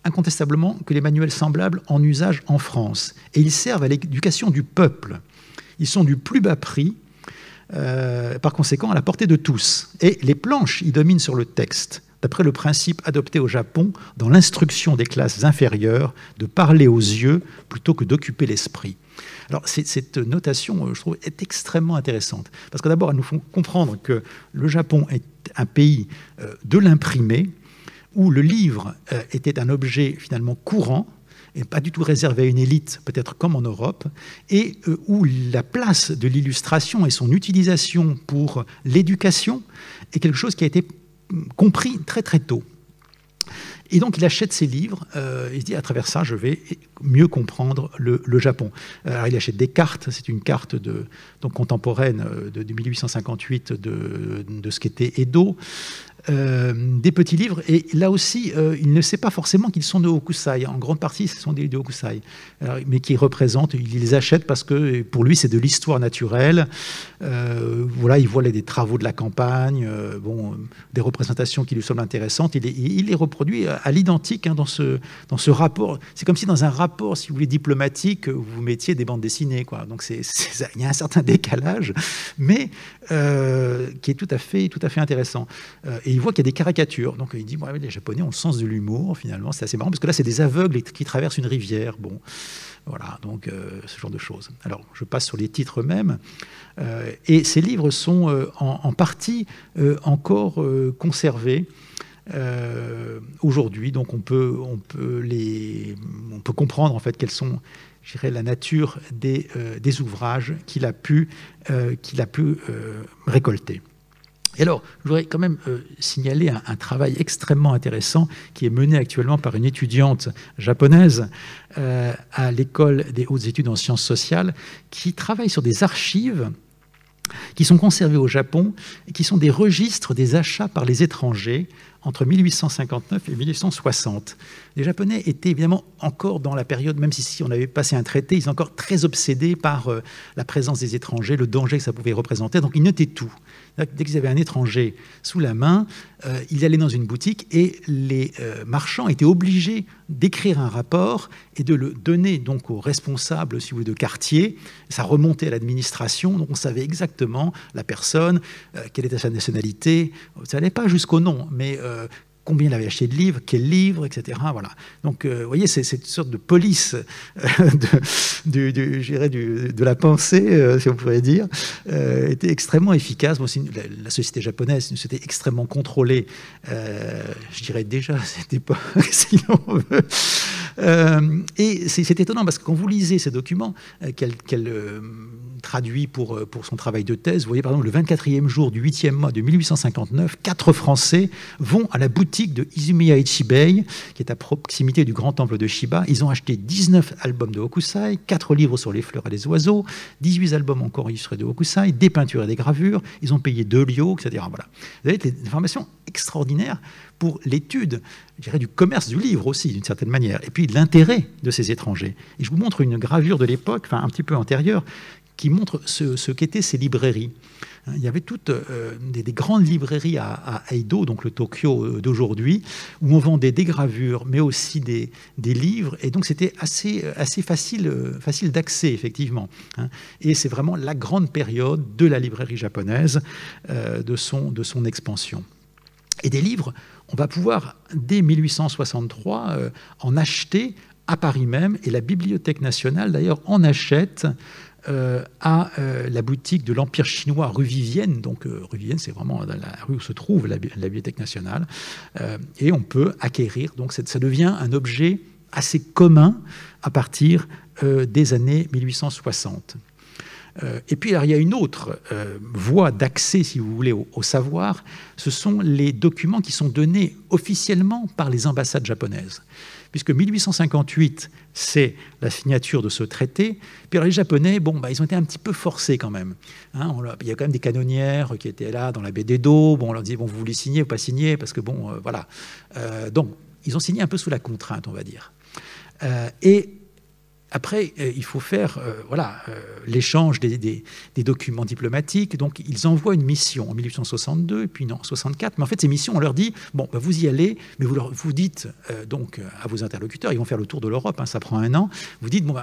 incontestablement que les manuels semblables en usage en France. Et ils servent à l'éducation du peuple. Ils sont du plus bas prix, par conséquent à la portée de tous. Et les planches, ils dominent sur le texte, d'après le principe adopté au Japon dans l'instruction des classes inférieures de parler aux yeux plutôt que d'occuper l'esprit. Alors, cette notation, je trouve, est extrêmement intéressante. Parce que d'abord, elle nous fait comprendre que le Japon est un pays de l'imprimé, où le livre était un objet finalement courant, et pas du tout réservé à une élite, peut-être comme en Europe, et où la place de l'illustration et son utilisation pour l'éducation est quelque chose qui a été compris très très tôt. Et donc il achète ces livres, il se dit à travers ça je vais mieux comprendre le Japon. Alors, il achète des cartes, c'est une carte donc contemporaine de 1858 de ce qu'était Edo, des petits livres, et là aussi il ne sait pas forcément qu'ils sont de Hokusai. En grande partie ce sont des de Hokusai, mais qui représentent, il les achète parce que pour lui c'est de l'histoire naturelle. Voilà, il voit des travaux de la campagne, des représentations qui lui semblent intéressantes, il les reproduit à l'identique dans ce rapport. C'est comme si dans un rapport, si vous voulez, diplomatique, vous mettiez des bandes dessinées, quoi. Donc il y a un certain décalage, mais qui est tout à fait intéressant. Et il voit qu'il y a des caricatures. Donc il dit, ouais, les Japonais ont le sens de l'humour, finalement. C'est assez marrant, parce que là, c'est des aveugles qui traversent une rivière. Bon, voilà, donc ce genre de choses. Alors, je passe sur les titres eux-mêmes. Et ces livres sont en partie encore conservés aujourd'hui. Donc on peut comprendre, en fait, quelles sont, je dirais, la nature des ouvrages qu'il a pu récolter. Et alors, je voudrais quand même signaler un travail extrêmement intéressant qui est mené actuellement par une étudiante japonaise à l'école des hautes études en sciences sociales, qui travaille sur des archives qui sont conservées au Japon et qui sont des registres des achats par les étrangers entre 1859 et 1860. Les Japonais étaient évidemment encore dans la période, même si on avait passé un traité, ils sont encore très obsédés par la présence des étrangers, le danger que ça pouvait représenter, donc ils notaient tout. Dès qu'ils avaient un étranger sous la main, ils allaient dans une boutique et les marchands étaient obligés d'écrire un rapport et de le donner donc aux responsables, si vous voulez, de quartier. Ça remontait à l'administration, donc on savait exactement la personne, quelle était sa nationalité. Ça n'allait pas jusqu'au nom, mais combien il avait acheté de livres, quel livre, etc. Voilà. Donc, vous voyez, c'est cette sorte de police de la pensée, si on pourrait dire, était extrêmement efficace. Bon, la société japonaise, c'est une société extrêmement contrôlée, je dirais déjà à cette époque, si l'on veut. Et c'est étonnant parce que quand vous lisez ces documents qu'elle traduit pour son travail de thèse, vous voyez par exemple le 24e jour du 8e mois de 1859, 4 Français vont à la boutique de Izumiya Ichibei, qui est à proximité du grand temple de Shiba. Ils ont acheté 19 albums de Hokusai, 4 livres sur les fleurs et les oiseaux, 18 albums encore illustrés de Hokusai, des peintures et des gravures. Ils ont payé 2 ryo, etc. Voilà. Vous avez des informations extraordinaires pour l'étude, je dirais, du commerce du livre aussi, d'une certaine manière, et puis l'intérêt de ces étrangers. Et je vous montre une gravure de l'époque, enfin un petit peu antérieure, qui montre ce qu'étaient ces librairies. Il y avait toutes des grandes librairies à Edo, donc le Tokyo d'aujourd'hui, où on vendait des gravures, mais aussi des livres, et donc c'était assez facile d'accès, effectivement. Et c'est vraiment la grande période de la librairie japonaise, de son expansion. Et des livres, on va pouvoir, dès 1863, en acheter à Paris même, et la Bibliothèque nationale, d'ailleurs, en achète à la boutique de l'Empire chinois rue Vivienne. Donc rue Vivienne, c'est vraiment dans la rue où se trouve la Bibliothèque nationale. Et on peut acquérir. Donc ça devient un objet assez commun à partir des années 1860. Et puis, alors, il y a une autre voie d'accès, si vous voulez, au savoir. Ce sont les documents qui sont donnés officiellement par les ambassades japonaises. Puisque 1858, c'est la signature de ce traité. Puis alors, les Japonais, bon, ils ont été un petit peu forcés quand même. Hein, il y a quand même des canonnières qui étaient là dans la baie d'Edo. Bon, on leur disait, bon, vous voulez signer ou pas signer? Parce que, bon, voilà. Donc, ils ont signé un peu sous la contrainte, on va dire. Et après, il faut faire l'échange des documents diplomatiques. Donc, ils envoient une mission en 1862, et puis en 1864. Mais en fait, ces missions, on leur dit, bon, vous y allez, mais vous dites donc à vos interlocuteurs, ils vont faire le tour de l'Europe, hein, ça prend 1 an, vous dites, bon,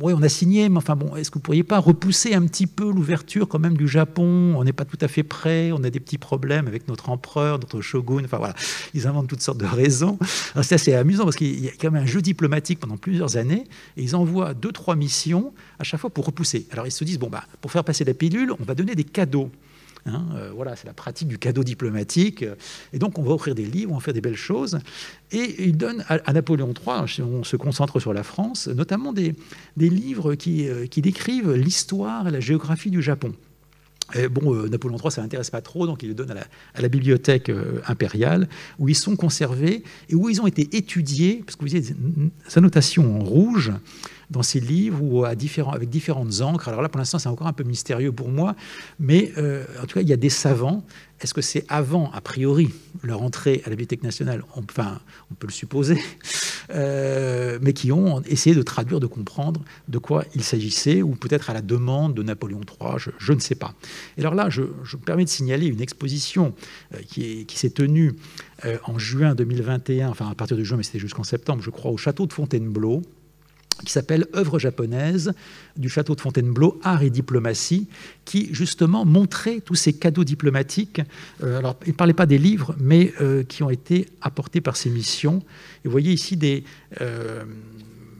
ouais, on a signé, mais enfin, bon, est-ce que vous ne pourriez pas repousser un petit peu l'ouverture quand même du Japon? On n'est pas tout à fait prêt, on a des petits problèmes avec notre empereur, notre shogun, enfin voilà. Ils inventent toutes sortes de raisons. Alors, c'est assez amusant parce qu'il y a quand même un jeu diplomatique pendant plusieurs années, et ils envoient 2-3 missions à chaque fois pour repousser. Alors ils se disent, bon, pour faire passer la pilule, on va donner des cadeaux. Hein, voilà, c'est la pratique du cadeau diplomatique. Et donc on va offrir des livres, on va faire des belles choses. Et ils donnent à Napoléon III, si on se concentre sur la France, notamment des livres qui décrivent l'histoire et la géographie du Japon. Et bon, Napoléon III, ça n'intéresse pas trop, donc il les donne à la bibliothèque impériale, où ils sont conservés et où ils ont été étudiés, parce que vous voyez des annotations en rouge dans ces livres ou avec différentes encres. Alors là, pour l'instant, c'est encore un peu mystérieux pour moi, mais en tout cas, il y a des savants. Est-ce que c'est avant, a priori, leur entrée à la Bibliothèque nationale? Enfin, on peut le supposer, mais qui ont essayé de traduire, de comprendre de quoi il s'agissait, ou peut-être à la demande de Napoléon III, je ne sais pas. Et alors là, je me permets de signaler une exposition qui s'est tenue en juin 2021, enfin à partir de juin, mais c'était jusqu'en septembre, je crois, au château de Fontainebleau, qui s'appelle « Œuvres japonaises du château de Fontainebleau, art et diplomatie », qui justement montrait tous ces cadeaux diplomatiques. Alors, il ne parlait pas des livres, mais qui ont été apportés par ces missions. Et vous voyez ici des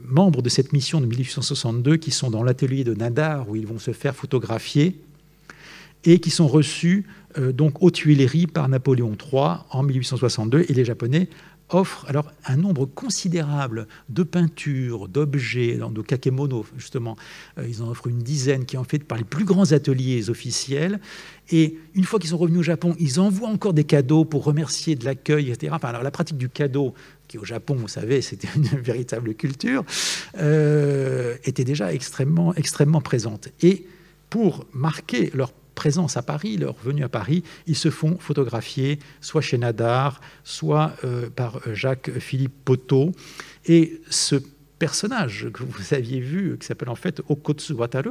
membres de cette mission de 1862 qui sont dans l'atelier de Nadar, où ils vont se faire photographier, et qui sont reçus donc aux Tuileries par Napoléon III en 1862, et les Japonais offre alors un nombre considérable de peintures, d'objets, de kakemono, justement. Ils en offrent une dizaine qui sont faites par les plus grands ateliers officiels. Et une fois qu'ils sont revenus au Japon, ils envoient encore des cadeaux pour remercier de l'accueil, etc. Enfin, alors, la pratique du cadeau, qui au Japon, vous savez, c'était une véritable culture, était déjà extrêmement, extrêmement présente. Et pour marquer leur présence à Paris, leur venue à Paris, ils se font photographier soit chez Nadar, soit par Jacques-Philippe Poteau. Et ce personnage que vous aviez vu, qui s'appelle en fait Okotsu Wataru,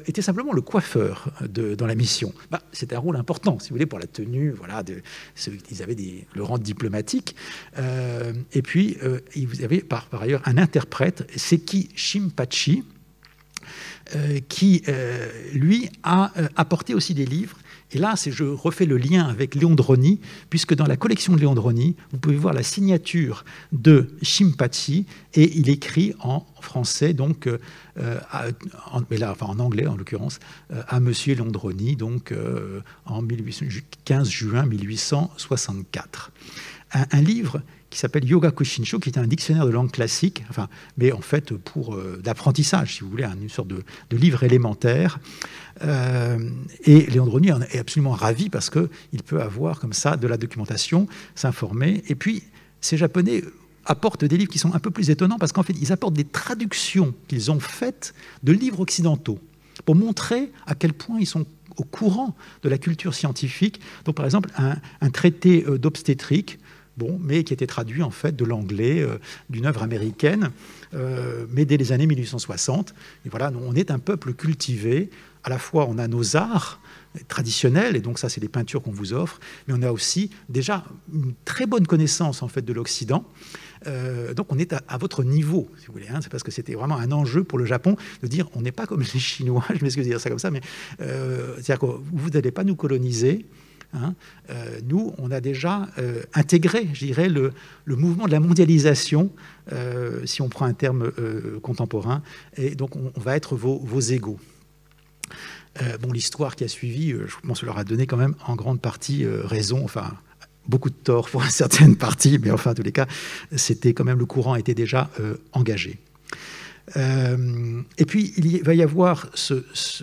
était simplement le coiffeur dans la mission. C'était un rôle important, si vous voulez, pour la tenue. Voilà, ils avaient le rang diplomatique. Et puis, vous avez par ailleurs un interprète, Seki Shimpachi, qui, lui, a apporté aussi des livres. Et là, je refais le lien avec Léon Droni, puisque dans la collection de Léon Droni, vous pouvez voir la signature de Shimpachi, et il écrit en français, donc, en anglais en l'occurrence, à Monsieur Léon Droni, donc en 15 juin 1864. Un livre qui s'appelle Yogaku Shinsho, qui est un dictionnaire de langue classique, mais en fait pour d'apprentissage, si vous voulez, une sorte de livre élémentaire. Et Léon Droni est absolument ravi parce qu'il peut avoir comme ça de la documentation, s'informer. Et puis, ces Japonais apportent des livres qui sont un peu plus étonnants parce qu'en fait, ils apportent des traductions qu'ils ont faites de livres occidentaux pour montrer à quel point ils sont au courant de la culture scientifique. Donc, par exemple, un traité d'obstétrique, mais qui était traduit en fait de l'anglais d'une œuvre américaine, mais dès les années 1860. Et voilà, on est un peuple cultivé. À la fois, on a nos arts traditionnels, et donc ça, c'est les peintures qu'on vous offre, mais on a aussi déjà une très bonne connaissance en fait de l'Occident. Donc on est à votre niveau, si vous voulez. C'est parce que c'était vraiment un enjeu pour le Japon de dire on n'est pas comme les Chinois, je m'excuse de dire ça comme ça, mais c'est-à-dire que vous n'allez pas nous coloniser. Nous, on a déjà intégré, je dirais, le mouvement de la mondialisation, si on prend un terme contemporain, et donc on va être vos égaux. Bon, l'histoire qui a suivi, je pense, leur a donné quand même en grande partie raison, enfin, beaucoup de tort pour certaines parties, mais enfin, en tous les cas, c'était quand même, le courant était déjà engagé. Et puis, il va y avoir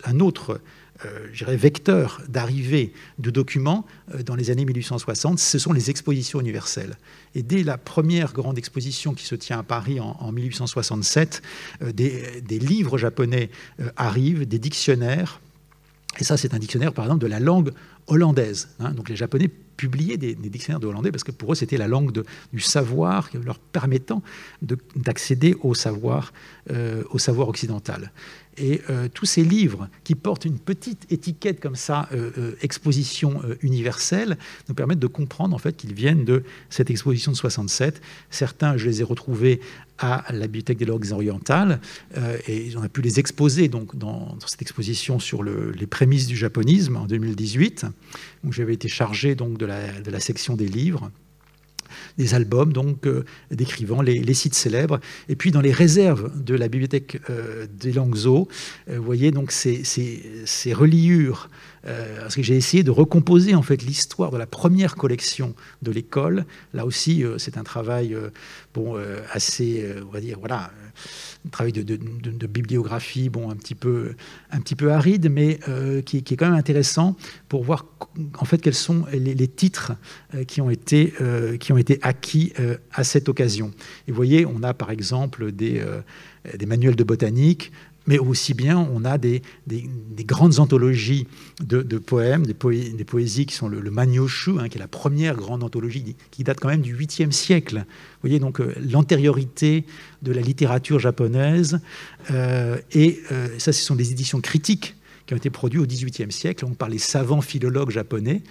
un autre je dirais, vecteur d'arrivée de documents dans les années 1860, ce sont les expositions universelles. Et dès la première grande exposition qui se tient à Paris en 1867, des livres japonais arrivent, des dictionnaires. Et ça, c'est un dictionnaire, par exemple, de la langue hollandaise. Donc les Japonais publiaient des dictionnaires de hollandais parce que pour eux, c'était la langue du savoir, leur permettant d'accéder au savoir occidental. Et tous ces livres qui portent une petite étiquette comme ça, exposition universelle, nous permettent de comprendre en fait qu'ils viennent de cette exposition de 67. Certains, je les ai retrouvés à la Bibliothèque des langues orientales et on a pu les exposer donc, dans cette exposition sur les prémices du japonisme en 2018, où j'avais été chargé donc, de la section des livres, des albums donc décrivant les sites célèbres, et puis dans les réserves de la bibliothèque des Langues-Eaux, vous voyez donc ces reliures, parce que j'ai essayé de recomposer en fait l'histoire de la première collection de l'école. Là aussi, c'est un travail assez, on va dire, voilà, un travail de bibliographie, un petit peu aride, mais qui est quand même intéressant pour voir en fait quels sont les titres qui ont été acquis à cette occasion. Et vous voyez, on a par exemple des manuels de botanique, mais aussi bien on a des grandes anthologies de poèmes, des poésies qui sont le Manyoshu, qui est la première grande anthologie qui date quand même du 8e siècle. Vous voyez donc l'antériorité de la littérature japonaise, et ça, ce sont des éditions critiques qui ont été produites au XVIIIe siècle, donc par les savants philologues japonais,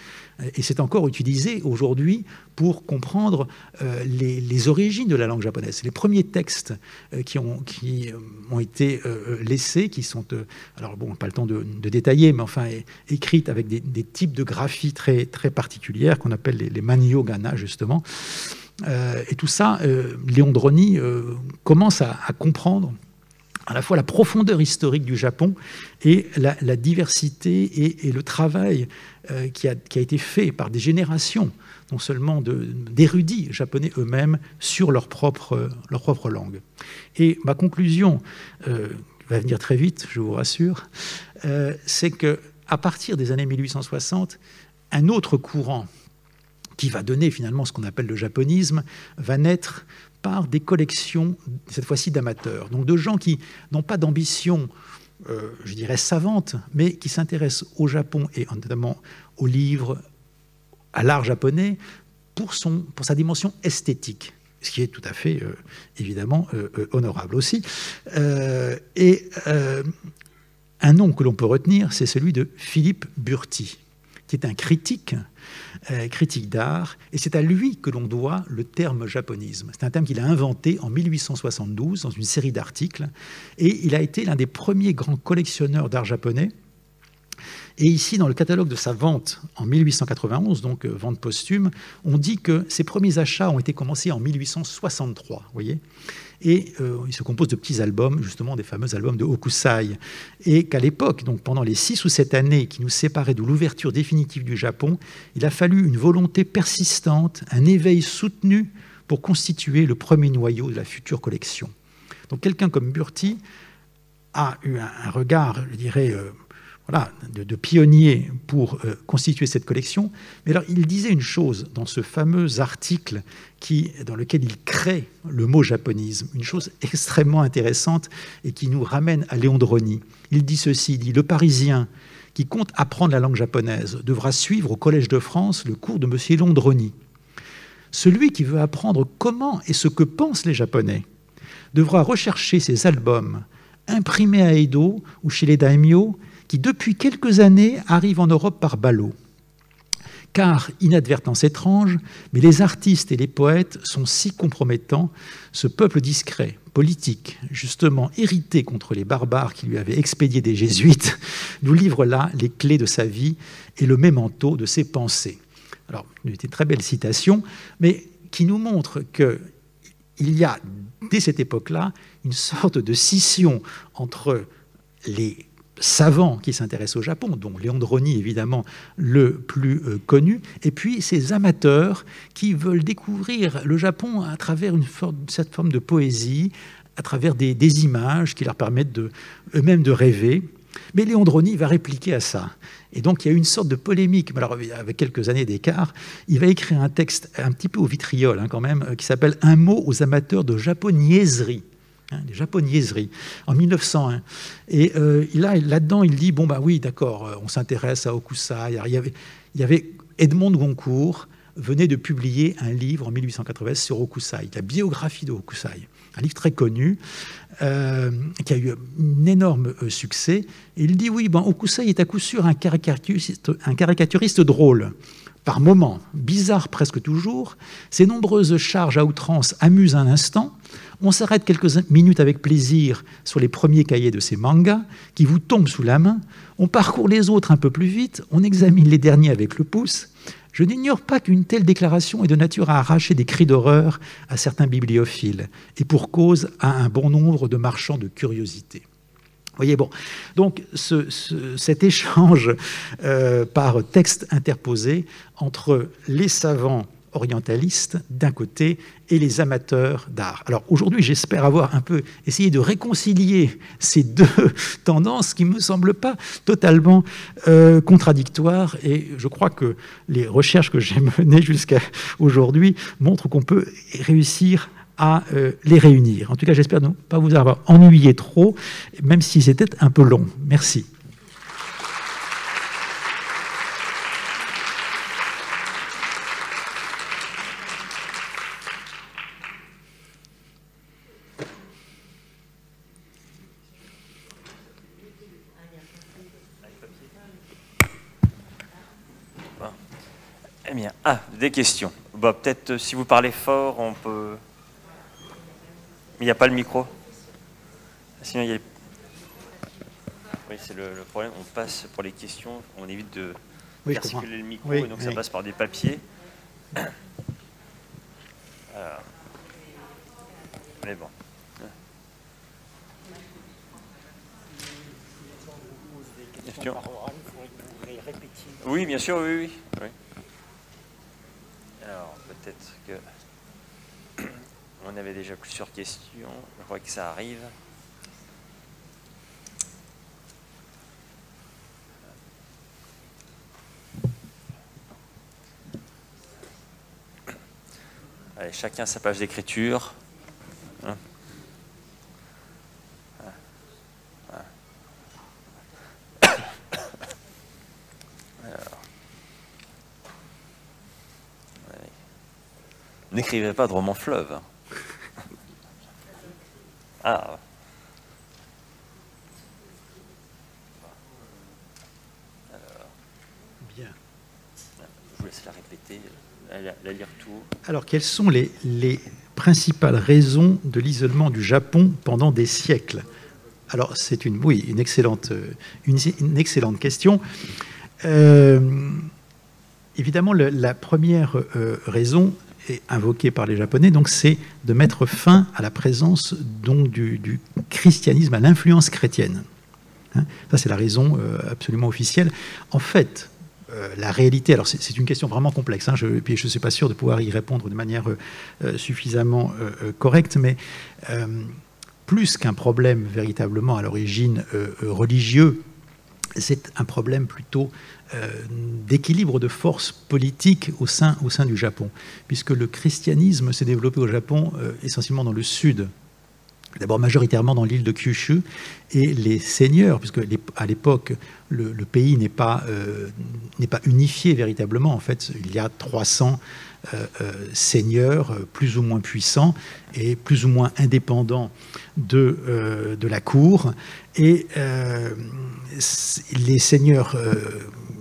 et c'est encore utilisé aujourd'hui pour comprendre les origines de la langue japonaise. Les premiers textes qui ont été laissés, qui sont, alors bon, pas le temps de détailler, mais enfin écrits avec des types de graphie très, très particulières qu'on appelle les Manyogana, justement. Et tout ça, Léon Drony commence à comprendre à la fois la profondeur historique du Japon et la diversité et le travail qui a été fait par des générations, non seulement d'érudits japonais eux-mêmes, sur leur propre langue. Et ma conclusion va venir très vite, je vous rassure, c'est qu'à partir des années 1860, un autre courant qui va donner finalement ce qu'on appelle le japonisme va naître par des collections, cette fois-ci d'amateurs, donc de gens qui n'ont pas d'ambition, je dirais, savante, mais qui s'intéressent au Japon et notamment aux livres, à l'art japonais, pour sa dimension esthétique, ce qui est tout à fait, évidemment, honorable aussi. Et un nom que l'on peut retenir, c'est celui de Philippe Burti, qui est un critique d'art, et c'est à lui que l'on doit le terme japonisme. C'est un terme qu'il a inventé en 1872 dans une série d'articles, et il a été l'un des premiers grands collectionneurs d'art japonais. Et ici, dans le catalogue de sa vente en 1891, donc vente posthume, on dit que ses premiers achats ont été commencés en 1863, vous voyez. Et il se compose de petits albums, justement des fameux albums de Hokusai. Et qu'à l'époque, donc pendant les 6 ou 7 années qui nous séparaient de l'ouverture définitive du Japon, il a fallu une volonté persistante, un éveil soutenu pour constituer le premier noyau de la future collection. Donc quelqu'un comme Burti a eu un regard, je dirais, voilà, de pionnier pour constituer cette collection. Mais alors, il disait une chose dans ce fameux article dans lequel il crée le mot japonisme, une chose extrêmement intéressante et qui nous ramène à Léon Drony. Il dit ceci, il dit « Le Parisien qui compte apprendre la langue japonaise devra suivre au Collège de France le cours de M. Léon Drony. Celui qui veut apprendre comment et ce que pensent les Japonais devra rechercher ses albums imprimés à Edo ou chez les daimyo qui, depuis quelques années, arrivent en Europe par ballot. Car, inadvertance étrange, mais les artistes et les poètes sont si compromettants, ce peuple discret, politique, justement irrité contre les barbares qui lui avaient expédié des jésuites, nous livre là les clés de sa vie et le memento de ses pensées. » Alors, c'est une très belle citation, mais qui nous montre qu'il y a, dès cette époque-là, une sorte de scission entre les savants qui s'intéressent au Japon, dont Léon Droni, évidemment, le plus connu, et puis ces amateurs qui veulent découvrir le Japon à travers cette forme de poésie, à travers des images qui leur permettent eux-mêmes de rêver. Mais Léon Droni va répliquer à ça. Et donc, il y a une sorte de polémique. Alors, avec quelques années d'écart, il va écrire un texte un petit peu au vitriol, quand même, qui s'appelle « Un mot aux amateurs de japoniaiserie ». Les japoniaiseries, en 1901. Et là-dedans, il dit, bon, bah oui, d'accord, on s'intéresse à Hokusai. Il y avait Edmond de Goncourt, venait de publier un livre en 1880 sur Hokusai, la biographie de Hokusai, un livre très connu, qui a eu un énorme succès. Et il dit, oui, Hokusai est à coup sûr un caricaturiste drôle, par moments, bizarre presque toujours. Ses nombreuses charges à outrance amusent un instant. On s'arrête quelques minutes avec plaisir sur les premiers cahiers de ces mangas qui vous tombent sous la main. On parcourt les autres un peu plus vite. On examine les derniers avec le pouce. Je n'ignore pas qu'une telle déclaration est de nature à arracher des cris d'horreur à certains bibliophiles et pour cause à un bon nombre de marchands de curiosités. Vous voyez, bon, donc cet échange par texte interposé entre les savants orientalistes d'un côté et les amateurs d'art. Alors aujourd'hui, j'espère avoir un peu essayé de réconcilier ces deux tendances qui ne me semblent pas totalement contradictoires, et je crois que les recherches que j'ai menées jusqu'à aujourd'hui montrent qu'on peut réussir à les réunir. En tout cas, j'espère ne pas vous avoir ennuyé trop, même si c'était un peu long. Merci. Eh bien, des questions. Peut-être si vous parlez fort, on peut... Mais il n'y a pas le micro. Sinon, il y a... Oui, c'est le problème. On passe pour les questions, on évite de faire circuler le micro, et donc ça passe par des papiers. Alors... Mais bon. Question. Oui, bien sûr, oui. Alors, peut-être que... On avait déjà plusieurs questions. Je crois que ça arrive. Allez, chacun sa page d'écriture. N'écrivez pas de roman fleuve. Ah. Alors. Bien. Je vous laisse la répéter, la lire tout. Alors, quelles sont les principales raisons de l'isolement du Japon pendant des siècles? Alors, c'est une excellente question. Évidemment, la première raison est invoquée par les Japonais, donc c'est de mettre fin à la présence donc, du christianisme, à l'influence chrétienne. Ça, c'est la raison absolument officielle. En fait, la réalité, alors c'est une question vraiment complexe, puis je ne suis pas sûr de pouvoir y répondre de manière suffisamment correcte, mais plus qu'un problème véritablement à l'origine religieux, c'est un problème plutôt d'équilibre de forces politiques au sein du Japon, puisque le christianisme s'est développé au Japon essentiellement dans le sud, d'abord majoritairement dans l'île de Kyushu, et les seigneurs, puisque à l'époque le pays n'est pas unifié véritablement, en fait il y a 300 seigneurs plus ou moins puissants et plus ou moins indépendants de la cour, et les seigneurs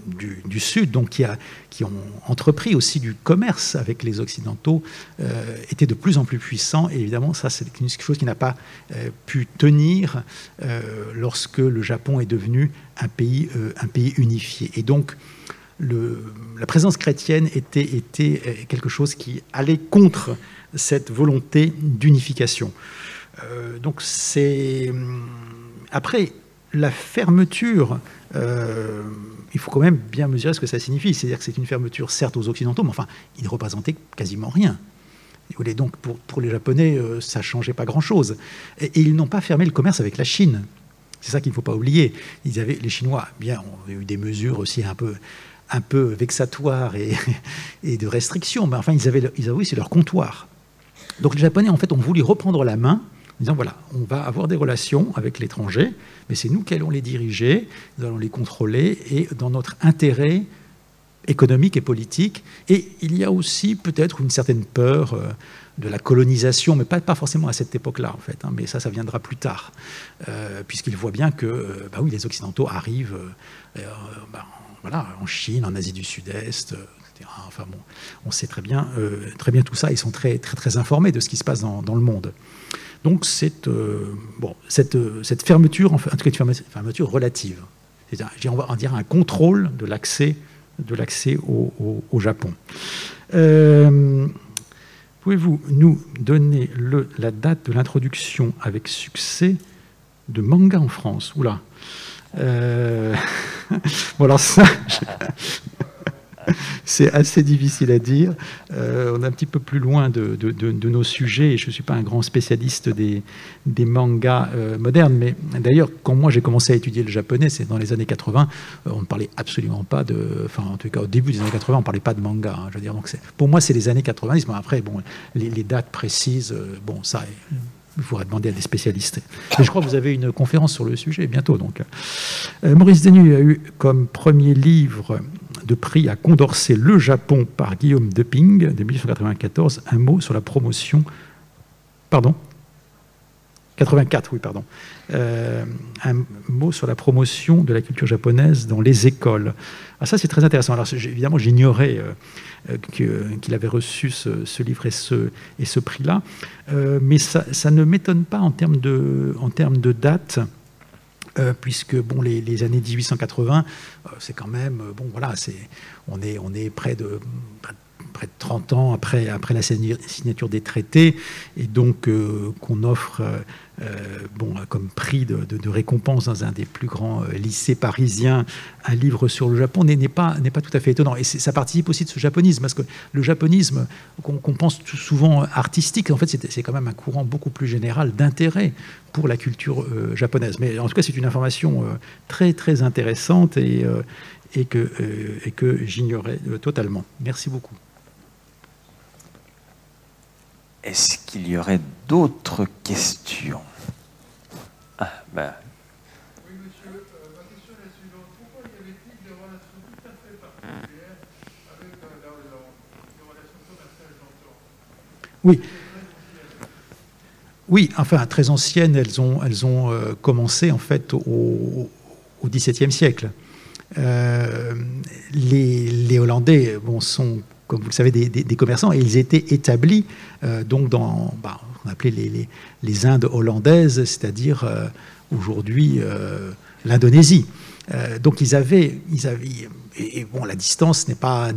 du Sud, donc qui ont entrepris aussi du commerce avec les Occidentaux, étaient de plus en plus puissants. Et évidemment, ça, c'est quelque chose qui n'a pas pu tenir lorsque le Japon est devenu un pays unifié. Et donc, la présence chrétienne était quelque chose qui allait contre cette volonté d'unification. Donc, c'est... Après, la fermeture, il faut quand même bien mesurer ce que ça signifie. C'est-à-dire que c'est une fermeture, certes, aux Occidentaux, mais enfin, ils ne représentaient quasiment rien. Et donc, pour les Japonais, ça ne changeait pas grand-chose. Et ils n'ont pas fermé le commerce avec la Chine. C'est ça qu'il ne faut pas oublier. Les Chinois, bien, ont eu des mesures aussi un peu vexatoires et de restrictions, mais enfin, ils avaient aussi leur comptoir. Donc les Japonais, en fait, ont voulu reprendre la main, en disant, voilà, on va avoir des relations avec l'étranger, mais c'est nous qui allons les diriger, nous allons les contrôler, et dans notre intérêt économique et politique. Et il y a aussi peut-être une certaine peur de la colonisation, mais pas forcément à cette époque-là, en fait, hein, mais ça viendra plus tard, puisqu'ils voient bien que oui, les Occidentaux arrivent voilà, en Chine, en Asie du Sud-Est, etc. Enfin bon, on sait très bien tout ça, ils sont très, très, très informés de ce qui se passe dans le monde. Donc cette fermeture, en tout cas une fermeture relative, on va en dire un contrôle de l'accès au Japon. Pouvez-vous nous donner la date de l'introduction avec succès de manga en France? Oula. Bon, alors ça, c'est assez difficile à dire. On est un petit peu plus loin de nos sujets, et je ne suis pas un grand spécialiste des mangas modernes, mais d'ailleurs, quand moi j'ai commencé à étudier le japonais, c'est dans les années 80, on ne parlait absolument pas enfin en tout cas au début des années 80, on ne parlait pas de manga. Hein, je veux dire, donc pour moi c'est les années 90, mais après, bon, les dates précises, bon, ça... Il faudra demander à des spécialistes. Et je crois que vous avez une conférence sur le sujet bientôt. Donc. Maurice Denis a eu comme premier livre de prix à Condorcet Le Japon par Guillaume Depping de 1894, un mot sur la promotion... Pardon 84, oui, pardon. Un mot sur la promotion de la culture japonaise dans les écoles. Ah, ça, c'est très intéressant. Alors, évidemment, j'ignorais qu'il avait reçu ce livre et ce prix-là. Mais ça ne m'étonne pas en termes de date, puisque bon, les années 1880, c'est quand même... bon, voilà, on est près de 30 ans après la signature des traités, et donc qu'on offre comme prix de récompense dans un des plus grands lycées parisiens un livre sur le Japon n'est pas tout à fait étonnant. Et ça participe aussi de ce japonisme, parce que le japonisme qu'on pense souvent artistique, en fait c'est quand même un courant beaucoup plus général d'intérêt pour la culture japonaise. Mais en tout cas c'est une information très très intéressante et que j'ignorais totalement. Merci beaucoup. Est-ce qu'il y aurait d'autres questions? Oui, monsieur, ma question est la suivante. Pourquoi y avait-il des relations tout à fait particulières avec les relations commerciales, j'entends? Oui. Oui, enfin, très anciennes, elles ont commencé en fait au XVIIe siècle. Les Hollandais sont, comme vous le savez, des commerçants, et ils étaient établis donc dans, on appelait les Indes hollandaises, c'est-à-dire aujourd'hui l'Indonésie. Donc ils avaient et bon, la distance n'est pas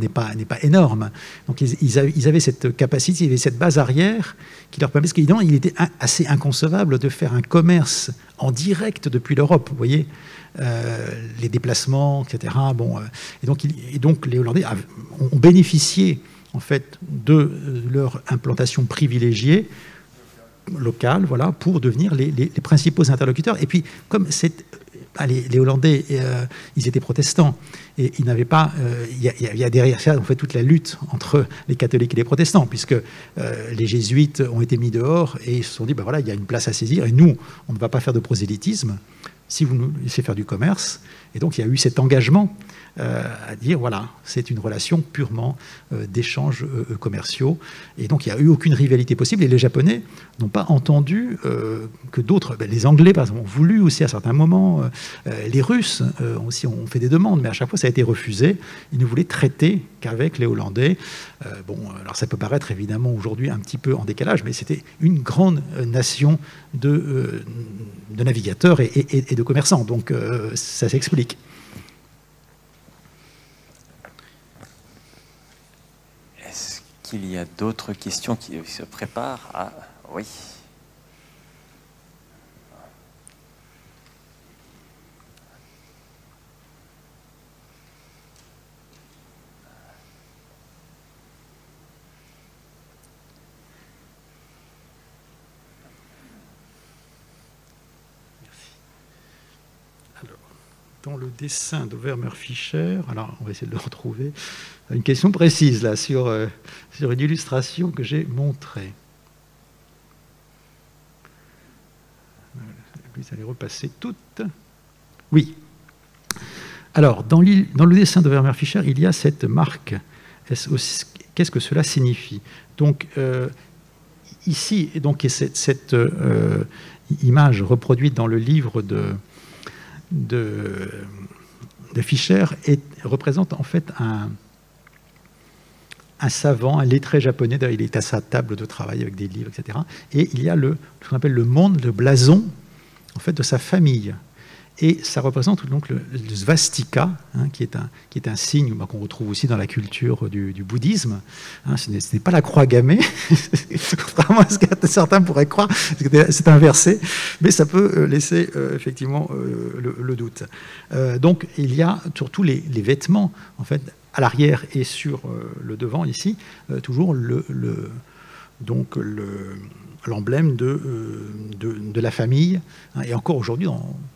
énorme. Donc ils avaient cette capacité, ils avaient cette base arrière qui leur permet, parce qu'évidemment il était assez inconcevable de faire un commerce en direct depuis l'Europe, vous voyez. Les déplacements, etc. Bon, et donc les Hollandais ont bénéficié en fait de leur implantation privilégiée locale, voilà, pour devenir les principaux interlocuteurs. Et puis comme les Hollandais, ils étails protestants, et ils n'avaient pas. Il y a derrière ça en fait toute la lutte entre les catholiques et les protestants, puisque les jésuites ont été mis dehors et ils se sont dit, voilà, il y a une place à saisir, et nous, on ne va pas faire de prosélytisme si vous nous laissez faire du commerce. Et donc il y a eu cet engagement à dire, voilà, c'est une relation purement d'échanges commerciaux. Et donc il n'y a eu aucune rivalité possible. Et les Japonais n'ont pas entendu que d'autres, les Anglais par exemple, ont voulu aussi à certains moments, les Russes aussi ont fait des demandes, mais à chaque fois ça a été refusé. Ils ne voulaient traiter qu'avec les Hollandais. Alors ça peut paraître évidemment aujourd'hui un petit peu en décalage, mais c'était une grande nation de navigateurs et de commerçants. Donc ça s'explique. Est-ce qu'il y a d'autres questions qui se préparent? Ah, oui. dans le dessin d'Overmer-Fischer, alors on va essayer de le retrouver, une question précise là sur une illustration que j'ai montrée. Vous allez repasser toutes. Oui. Alors, dans le dessin d'Overmer-Fischer, il y a cette marque. Qu'est-ce que cela signifie? Donc, ici, donc, cette image reproduite dans le livre de Fischer représente en fait un savant, un lettré japonais. D'ailleurs, il est à sa table de travail avec des livres, etc. Et il y a ce qu'on appelle le monde, le blason, en fait, de sa famille. Et ça représente donc le svastika, hein, qui est un signe qu'on retrouve aussi dans la culture du bouddhisme. Hein, ce n'est pas la croix gammée, contrairement à ce que certains pourraient croire, c'est inversé, mais ça peut laisser effectivement le doute. Donc il y a surtout les vêtements, en fait, à l'arrière et sur le devant ici, toujours l'emblème de la famille, hein, et encore aujourd'hui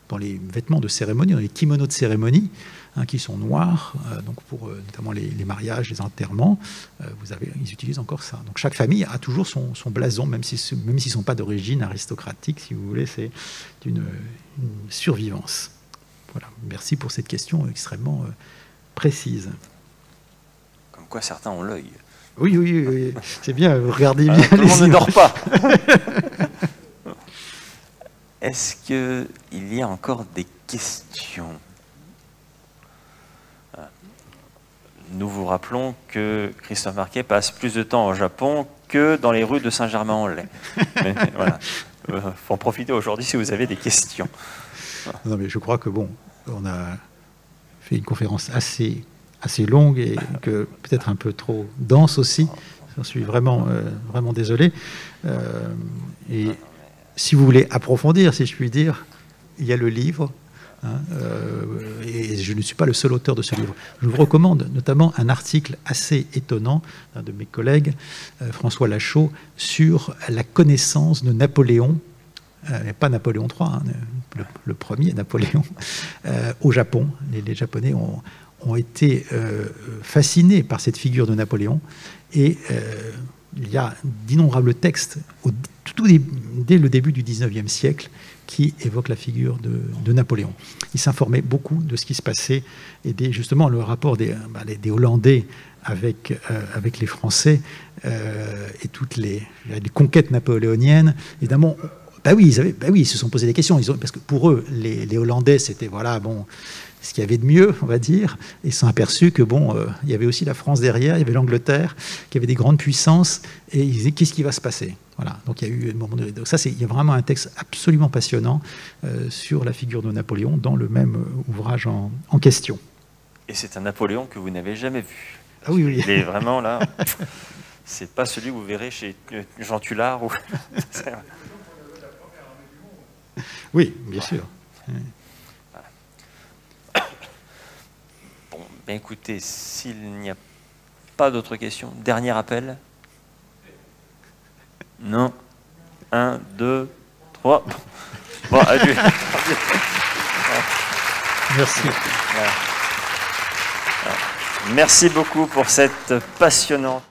dans les vêtements de cérémonie, dans les kimonos de cérémonie, hein, qui sont noirs, donc pour notamment les mariages, les enterrements, ils utilisent encore ça. Donc chaque famille a toujours son blason, même s'ils ne sont pas d'origine aristocratique, si vous voulez, c'est une survivance. Voilà. Merci pour cette question extrêmement précise. Comme quoi certains ont l'œil. Oui, c'est bien, vous regardez bien. Tout le monde ne dort pas. Est-ce qu'il y a encore des questions? Nous vous rappelons que Christophe Marquet passe plus de temps au Japon que dans les rues de Saint-Germain-en-Laye. Voilà. Faut en profiter aujourd'hui si vous avez des questions. Non, mais je crois que on a fait une conférence assez longue et que peut-être un peu trop dense aussi. J'en suis vraiment désolé. Et si vous voulez approfondir, si je puis dire, il y a le livre. Hein, et je ne suis pas le seul auteur de ce livre. Je vous recommande notamment un article assez étonnant d'un de mes collègues, François Lachaud, sur la connaissance de Napoléon, pas Napoléon III, hein, le premier Napoléon, au Japon. Les Japonais ont été fascinés par cette figure de Napoléon, et il y a d'innombrables textes dès le début du XIXe siècle qui évoquent la figure de Napoléon. Il s'informait beaucoup de ce qui se passait, et justement le rapport des Hollandais avec les Français et toutes les conquêtes napoléoniennes. Évidemment, ils se sont posé des questions, parce que pour eux, les Hollandais, c'était ce qu'il y avait de mieux, on va dire. Ils se sont aperçus que il y avait aussi la France derrière, il y avait l'Angleterre, qui avait des grandes puissances, et ils disaient qu'est-ce qui va se passer. Voilà. Donc il y a eu il y a vraiment un texte absolument passionnant sur la figure de Napoléon dans le même ouvrage en question. Et c'est un Napoléon que vous n'avez jamais vu. Ah oui. Il est vraiment là. C'est pas celui que vous verrez chez Jean Tullard ou. Oui, bien sûr. Bon, bien écoutez, s'il n'y a pas d'autres questions, dernier appel. Non. 1, 2, 3. Bon, adieu. Merci. Voilà. Merci beaucoup pour cette passionnante